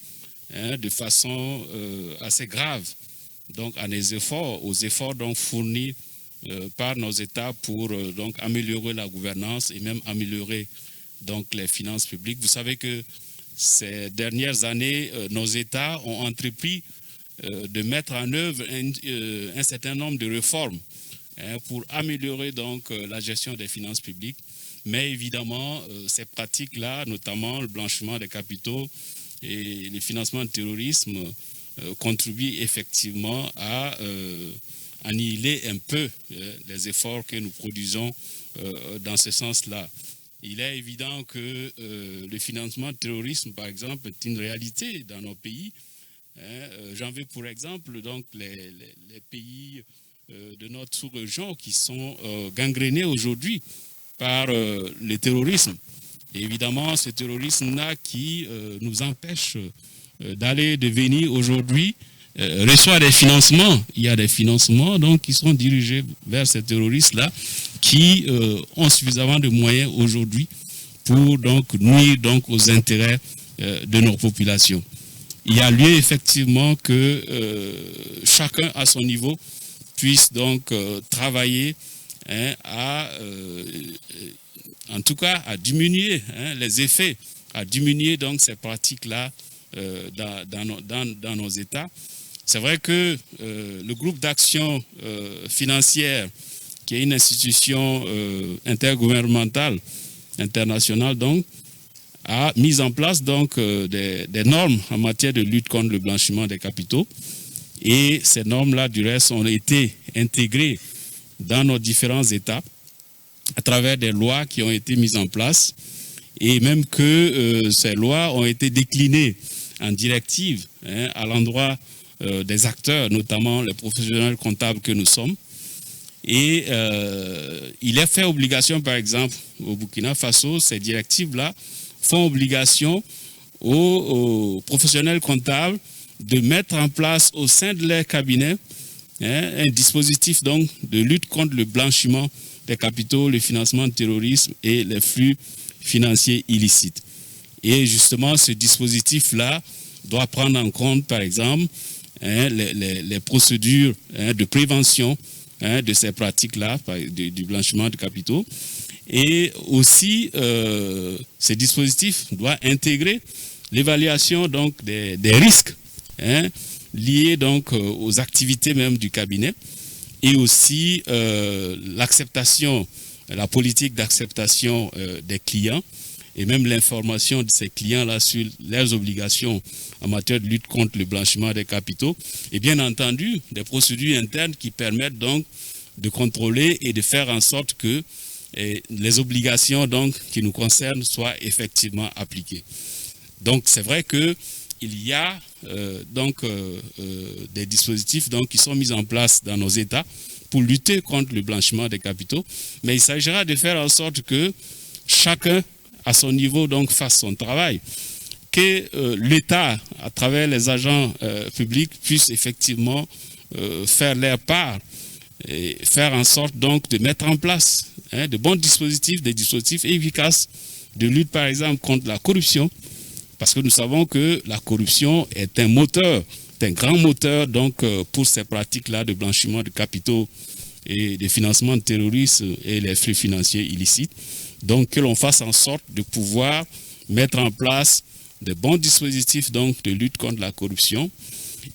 de façon assez grave donc, aux efforts donc, fournis par nos États pour donc, améliorer la gouvernance et même améliorer donc, les finances publiques. Vous savez que ces dernières années, nos États ont entrepris de mettre en œuvre un certain nombre de réformes pour améliorer donc, la gestion des finances publiques. Mais évidemment, ces pratiques-là, notamment le blanchiment des capitaux et le financement du terrorisme, contribuent effectivement à annihiler un peu les efforts que nous produisons dans ce sens-là. Il est évident que le financement du terrorisme, par exemple, est une réalité dans nos pays. J'en veux pour exemple donc, les pays de notre sous-région qui sont gangrénés aujourd'hui par le terrorisme. Et évidemment, ce terrorisme-là qui nous empêche d'aller, de venir aujourd'hui, reçoit des financements. Il y a des financements donc, qui sont dirigés vers ces terroristes-là qui ont suffisamment de moyens aujourd'hui pour donc, nuire donc, aux intérêts de nos populations. Il y a lieu effectivement que chacun à son niveau puisse donc travailler en tout cas à diminuer les effets, à diminuer donc ces pratiques-là dans nos États. C'est vrai que le groupe d'action financière, qui est une institution intergouvernementale internationale, donc, a mis en place donc des normes en matière de lutte contre le blanchiment des capitaux. Et ces normes-là, du reste, ont été intégrées dans nos différents États à travers des lois qui ont été mises en place et même que ces lois ont été déclinées en directives à l'endroit des acteurs, notamment les professionnels comptables que nous sommes. Et il est fait obligation, par exemple, au Burkina Faso, ces directives-là font obligation aux professionnels comptables de mettre en place au sein de leur cabinet un dispositif donc, de lutte contre le blanchiment des capitaux, le financement du terrorisme et les flux financiers illicites. Et justement, ce dispositif-là doit prendre en compte, par exemple, les procédures de prévention de ces pratiques-là, du blanchiment de capitaux. Et aussi, ce dispositif doit intégrer l'évaluation donc, des risques liés donc, aux activités même du cabinet et aussi l'acceptation, la politique d'acceptation des clients et même l'information de ces clients-là sur leurs obligations en matière de lutte contre le blanchiment des capitaux et bien entendu des procédures internes qui permettent donc de contrôler et de faire en sorte que les obligations donc, qui nous concernent soient effectivement appliquées. Donc c'est vrai qu'il y a des dispositifs donc, qui sont mis en place dans nos États pour lutter contre le blanchiment des capitaux, mais il s'agira de faire en sorte que chacun à son niveau donc, fasse son travail, que l'État, à travers les agents publics, puisse effectivement faire leur part et faire en sorte donc, de mettre en place de bons dispositifs, des dispositifs efficaces de lutte par exemple contre la corruption, parce que nous savons que la corruption est un moteur, un grand moteur donc, pour ces pratiques-là de blanchiment de capitaux et de financement de terrorisme et les flux financiers illicites. Donc que l'on fasse en sorte de pouvoir mettre en place de bons dispositifs donc, de lutte contre la corruption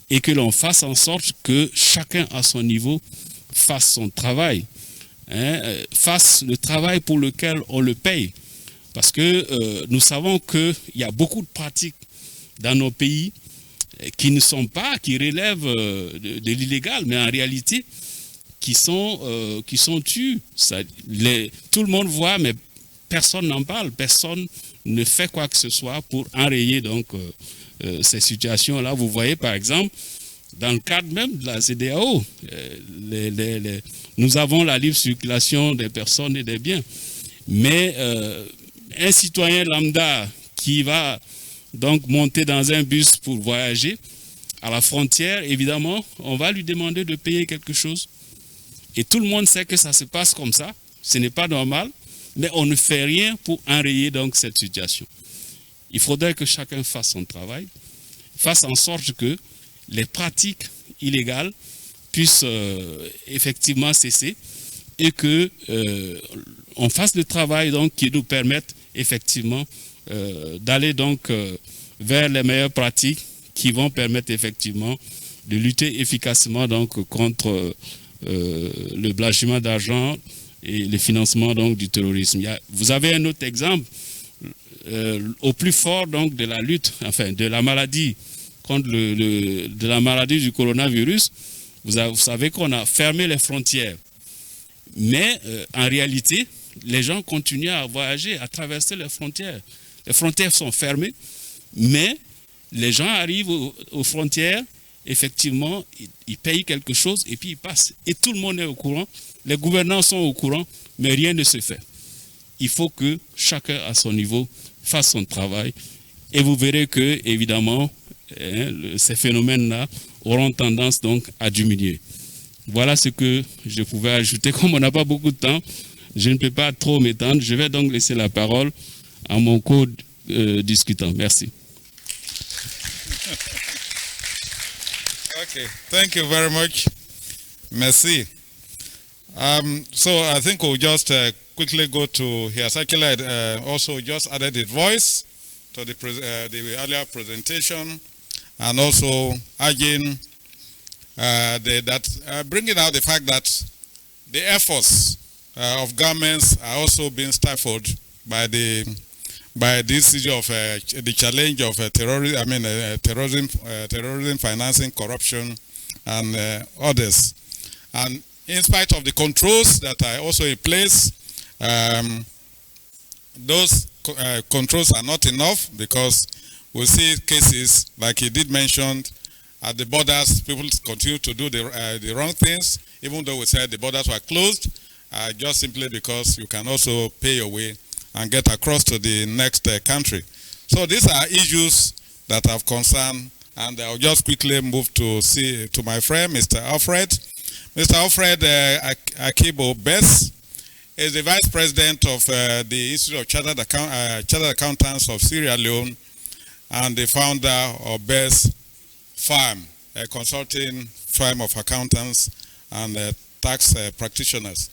et que l'on fasse en sorte que chacun à son niveau fasse son travail, fasse le travail pour lequel on le paye. Parce que nous savons qu'il y a beaucoup de pratiques dans nos pays qui ne sont pas, qui relèvent de l'illégal, mais en réalité qui sont tues. Tout le monde voit, mais personne n'en parle, personne ne fait quoi que ce soit pour enrayer donc, ces situations-là. Vous voyez par exemple, dans le cadre même de la CEDEAO, nous avons la libre circulation des personnes et des biens. Mais un citoyen lambda qui va donc monter dans un bus pour voyager, à la frontière, évidemment, on va lui demander de payer quelque chose. Et tout le monde sait que ça se passe comme ça. Ce n'est pas normal. mais on ne fait rien pour enrayer donc cette situation. Il faudrait que chacun fasse son travail, fasse en sorte que les pratiques illégales puissent effectivement cesser et que on fasse le travail donc qui nous permette effectivement d'aller donc vers les meilleures pratiques qui vont permettre effectivement de lutter efficacement donc contre le blanchiment d'argent et le financement donc du terrorisme. Vous avez un autre exemple au plus fort donc de la lutte, enfin de la maladie contre de la maladie du coronavirus. Vous savez qu'on a fermé les frontières, mais en réalité, les gens continuent à voyager, à traverser les frontières. Les frontières sont fermées, mais les gens arrivent aux frontières, effectivement, ils payent quelque chose et puis ils passent. Et tout le monde est au courant, les gouvernants sont au courant, mais rien ne se fait. Il faut que chacun à son niveau fasse son travail et vous verrez que, évidemment, ces phénomènes-là auront tendance donc à diminuer. Voilà ce que je pouvais ajouter. Comme on n'a pas beaucoup de temps, je ne peux pas trop m'étendre. Je vais donc laisser la parole à mon co-discutant. Merci. Okay, thank you very much. Merci. So I think we'll just quickly go to, he has actually also just added his voice to the earlier presentation, and also urging bringing out the fact that the efforts of governments are also being stifled by this issue of the challenge of terrorism financing, corruption, and others. And in spite of the controls that are also in place, those controls are not enough, because we see cases like he did mention at the borders. People continue to do the wrong things, even though we said the borders were closed, just simply because you can also pay your way and get across to the next country. So these are issues that have concern, and I'll just quickly move to my friend, Mr. Alfred. Mr. Alfred Akibo Bess is the Vice President of the Institute of Chartered Accountants of Sierra Leone and the founder of Bess Firm, a consulting firm of accountants and tax practitioners.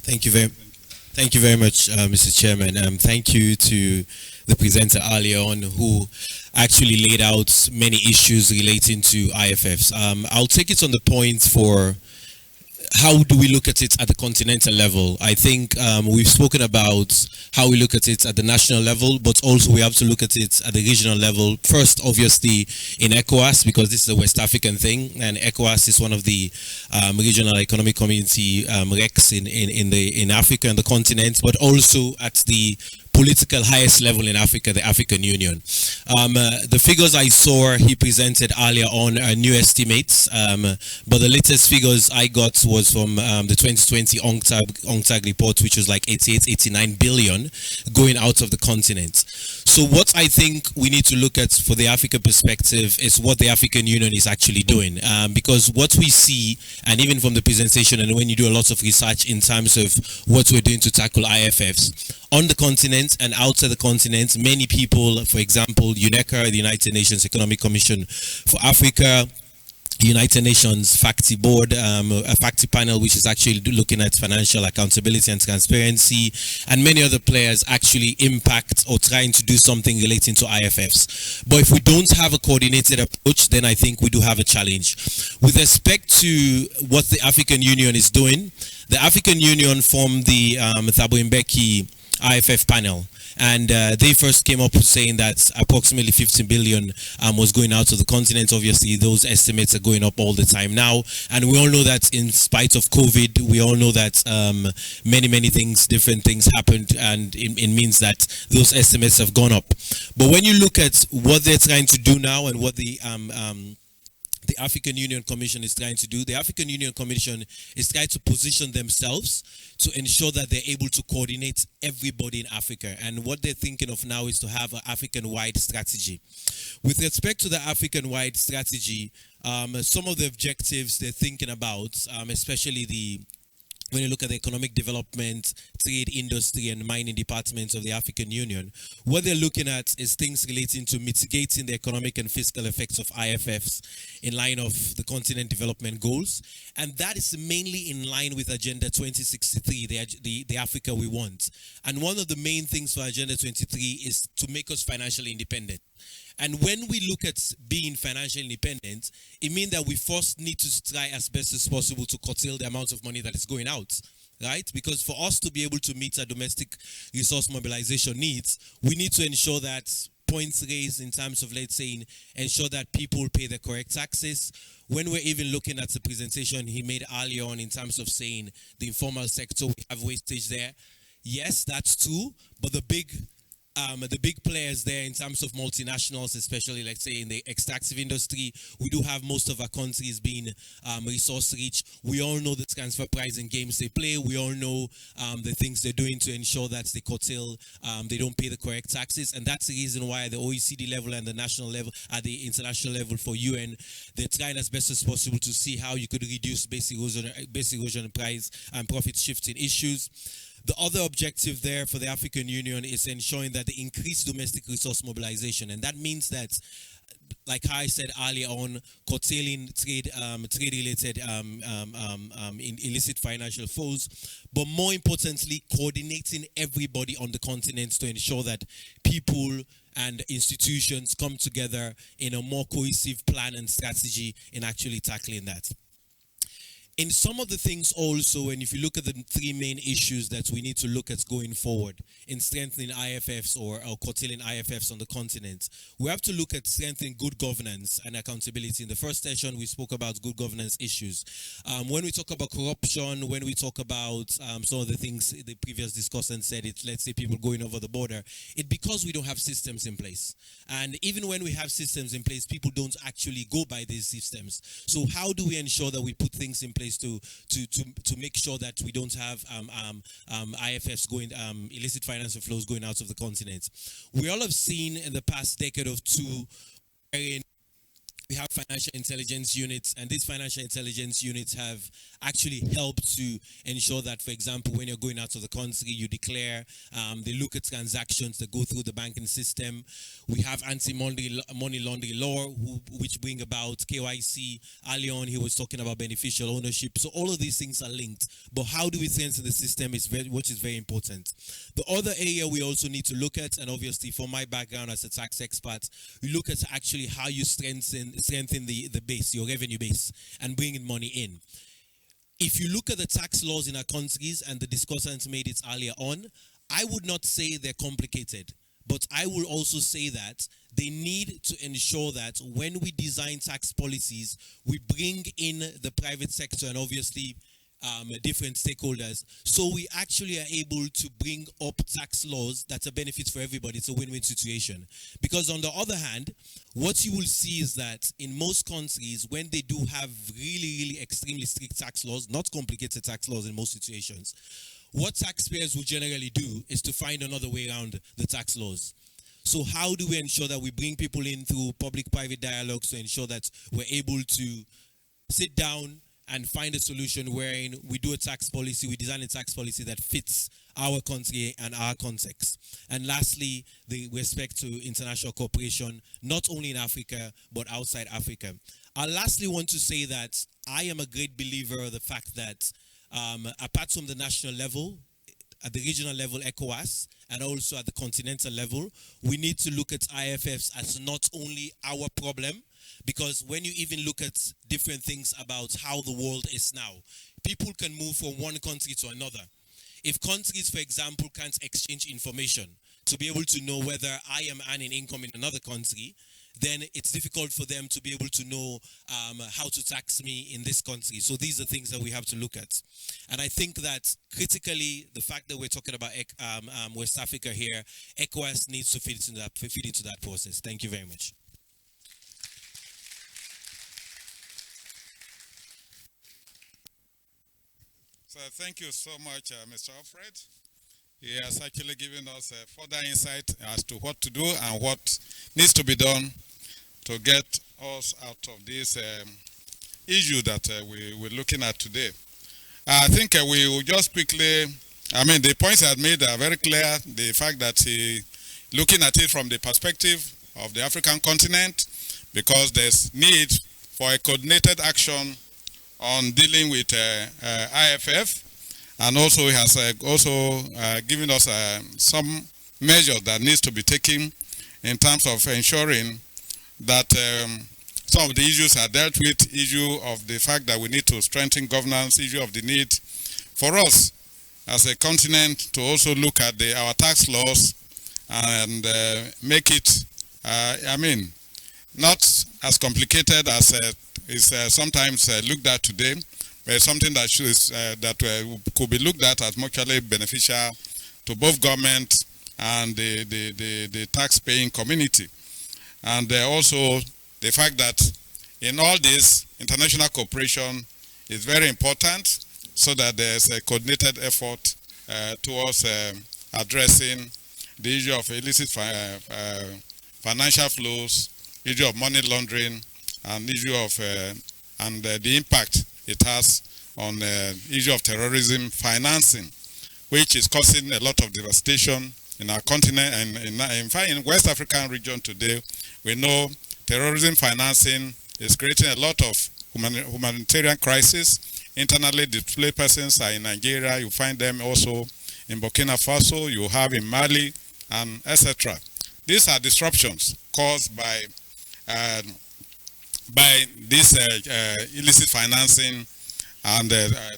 Thank you very much, Mr. Chairman. Thank you to the presenter earlier on, who actually laid out many issues relating to IFFs. I'll take it on the point for how do we look at it at the continental level. I think we've spoken about how we look at it at the national level, but also we have to look at it at the regional level. First, obviously, in ECOWAS, because this is a West African thing, and ECOWAS is one of the regional economic community RECs in Africa and the continent, but also at the political highest level in Africa, the African Union. The figures I saw he presented earlier on are new estimates, but the latest figures I got was from the 2020 UNCTAD report, which was like 88, 89 billion going out of the continent. So what I think we need to look at for the African perspective is what the African Union is actually doing, because what we see, and even from the presentation and when you do a lot of research in terms of what we're doing to tackle IFFs, on the continent and outside the continent, many people, for example, UNECA, the United Nations Economic Commission for Africa, United Nations FACTI board, a FACTI panel which is actually looking at financial accountability and transparency, and many other players actually impact or trying to do something relating to IFFs. But if we don't have a coordinated approach, then I think we do have a challenge. With respect to what the African Union is doing, the African Union formed the Thabo Mbeki IFF panel, and they first came up with saying that approximately 15 billion was going out to the continent. Obviously, those estimates are going up all the time now, and we all know that in spite of COVID, we all know that many things, different things happened, and it means that those estimates have gone up. But when you look at what they're trying to do now and what the African Union Commission is trying to do, the African Union Commission is trying to position themselves to ensure that they're able to coordinate everybody in Africa. And what they're thinking of now is to have an African-wide strategy. With respect to the African-wide strategy, some of the objectives they're thinking about, especially the when you look at the economic development, trade, industry, and mining departments of the African Union, what they're looking at is things relating to mitigating the economic and fiscal effects of IFFs in line of the continent development goals. And that is mainly in line with Agenda 2063, the Africa we want. And one of the main things for Agenda 23 is to make us financially independent. And when we look at being financially independent, it means that we first need to try as best as possible to curtail the amount of money that is going out, right? Because for us to be able to meet our domestic resource mobilization needs, we need to ensure that points raised in terms of, let's say, ensure that people pay the correct taxes. When we're even looking at the presentation he made earlier on in terms of saying the informal sector, we have wastage there. Yes, that's true, but the big players there in terms of multinationals, especially let's say in the extractive industry, we do have most of our countries being resource rich. We all know the transfer pricing games they play. We all know the things they're doing to ensure that they curtail, they don't pay the correct taxes. And that's the reason why at the OECD level and the national level, at the international level for UN, they're trying as best as possible to see how you could reduce basic erosion price and profit shifting issues. The other objective there for the African Union is ensuring that the increased domestic resource mobilization, and that means that, like I said earlier on, curtailing trade-related illicit financial flows, but more importantly, coordinating everybody on the continent to ensure that people and institutions come together in a more cohesive plan and strategy in actually tackling that. In some of the things also, and if you look at the three main issues that we need to look at going forward in strengthening IFFs or curtailing IFFs on the continent, we have to look at strengthening good governance and accountability. In the first session, we spoke about good governance issues. When we talk about corruption, when we talk about some of the things the previous discussant said, it's, let's say, people going over the border, it's because we don't have systems in place. And even when we have systems in place, people don't actually go by these systems. So how do we ensure that we put things in place to make sure that we don't have IFFs going, illicit financial flows going out of the continent? We all have seen in the past decade or two, wherein we have financial intelligence units, and these financial intelligence units have actually helped to ensure that, for example, when you're going out of the country, you declare, they look at transactions that go through the banking system. We have anti-money laundering law, which bring about KYC. Early on, he was talking about beneficial ownership. So all of these things are linked. But how do we strengthen the system which is very important. The other area we also need to look at, and obviously from my background as a tax expert, we look at actually how you strengthen the base, your revenue base, and bringing money in. If you look at the tax laws in our countries, and the discussants made it earlier on, I would not say they're complicated, but I will also say that they need to ensure that when we design tax policies, we bring in the private sector and obviously different stakeholders, so we actually are able to bring up tax laws that are benefits for everybody. It's a win-win situation. Because on the other hand, what you will see is that in most countries, when they do have really extremely strict tax laws, not complicated tax laws in most situations, what taxpayers will generally do is to find another way around the tax laws. So how do we ensure that we bring people in through public-private dialogues to ensure that we're able to sit down and find a solution wherein we do a tax policy, we design a tax policy that fits our country and our context. And lastly, the respect to international cooperation, not only in Africa, but outside Africa. I lastly want to say that I am a great believer of the fact that apart from the national level, at the regional level, ECOWAS, and also at the continental level, we need to look at IFFs as not only our problem, because when you even look at different things about how the world is now, people can move from one country to another. If countries, for example, can't exchange information to be able to know whether I am earning income in another country, then it's difficult for them to be able to know how to tax me in this country. So these are things that we have to look at. And I think that critically, the fact that we're talking about West Africa here, ECOWAS needs to fit into that process. Thank you very much. So thank you so much, Mr. Alfred. He has actually given us further insight as to what to do and what needs to be done to get us out of this issue that we're looking at today. I think we will just quickly, the points I made are very clear. The fact that looking at it from the perspective of the African continent, because there's need for a coordinated action on dealing with IFF, and also he has given us some measures that needs to be taken in terms of ensuring that some of the issues are dealt with, issue of the fact that we need to strengthen governance, issue of the need for us as a continent to also look at our tax laws and make it, not as complicated as is sometimes looked at today, but something that could be looked at as mutually beneficial to both government and the tax-paying community. And also the fact that in all this, international cooperation is very important so that there's a coordinated effort towards addressing the issue of illicit financial flows, issue of money laundering, and issue of the impact it has on the issue of terrorism financing, which is causing a lot of devastation in our continent, and in fact in West African region today. We know terrorism financing is creating a lot of humanitarian crisis. Internally displaced persons are in Nigeria. You find them also in Burkina Faso. You have in Mali, and etc. These are disruptions caused by this illicit financing and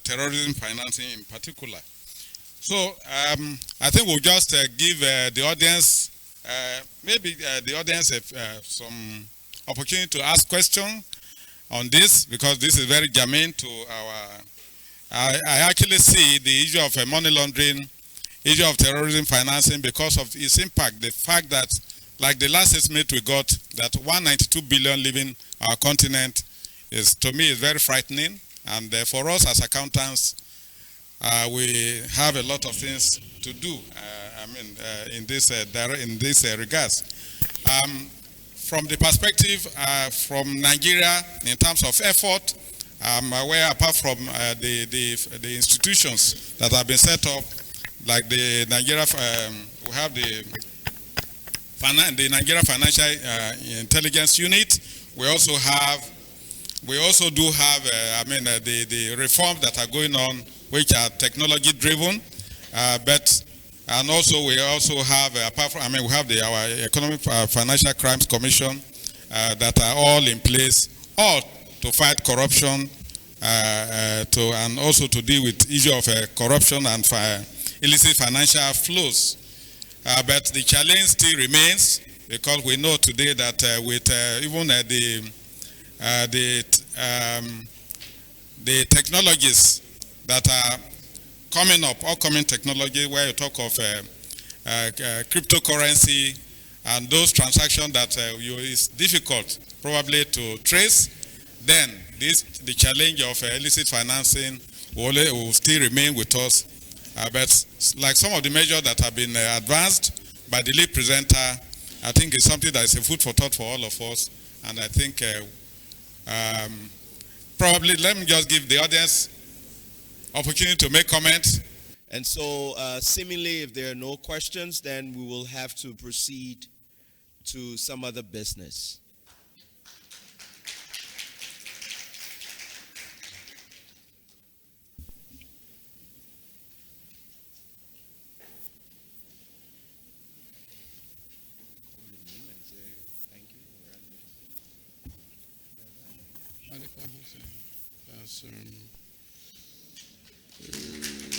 terrorism financing in particular. So I think we'll just give the audience, the audience some opportunity to ask questions on this, because this is very germane to I actually see the issue of money laundering, issue of terrorism financing because of its impact. The fact that, like the last estimate we got, that 192 billion leaving our continent is, to me, is very frightening. And for us as accountants, we have a lot of things to do. In this regards. From the perspective from Nigeria, in terms of effort, I'm aware, apart from the institutions that have been set up, like the Nigeria, we have the Nigeria Financial Intelligence Unit. We also do have, the reforms that are going on, which are technology driven, and also we also have, apart from, we have our Economic Financial Crimes Commission that are all in place, all to fight corruption, and also to deal with issue of corruption and illicit financial flows. But the challenge still remains, because we know today that with even the technologies that are coming up, upcoming technology, where you talk of cryptocurrency and those transactions that is difficult probably to trace, then the challenge of illicit financing will still remain with us. But like some of the measures that have been advanced by the lead presenter, I think it's something that is a food for thought for all of us. And I think probably let me just give the audience opportunity to make comments. And so seemingly, if there are no questions, then we will have to proceed to some other business.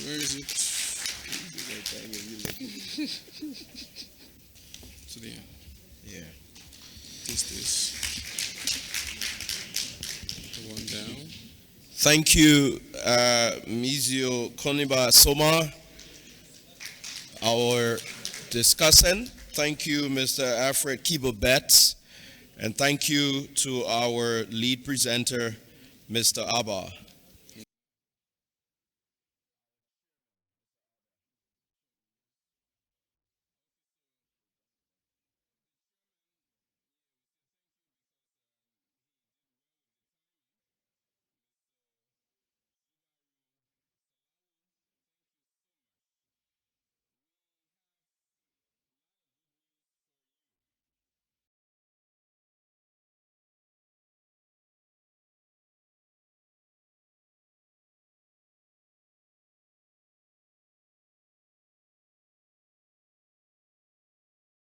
Where is it? So there. Yeah. This. The one down. Thank you, Mizio Koniba Soma, our discussant. Thank you, Mr. Alfred Kibo Betts. And thank you to our lead presenter, Mr. ABWA.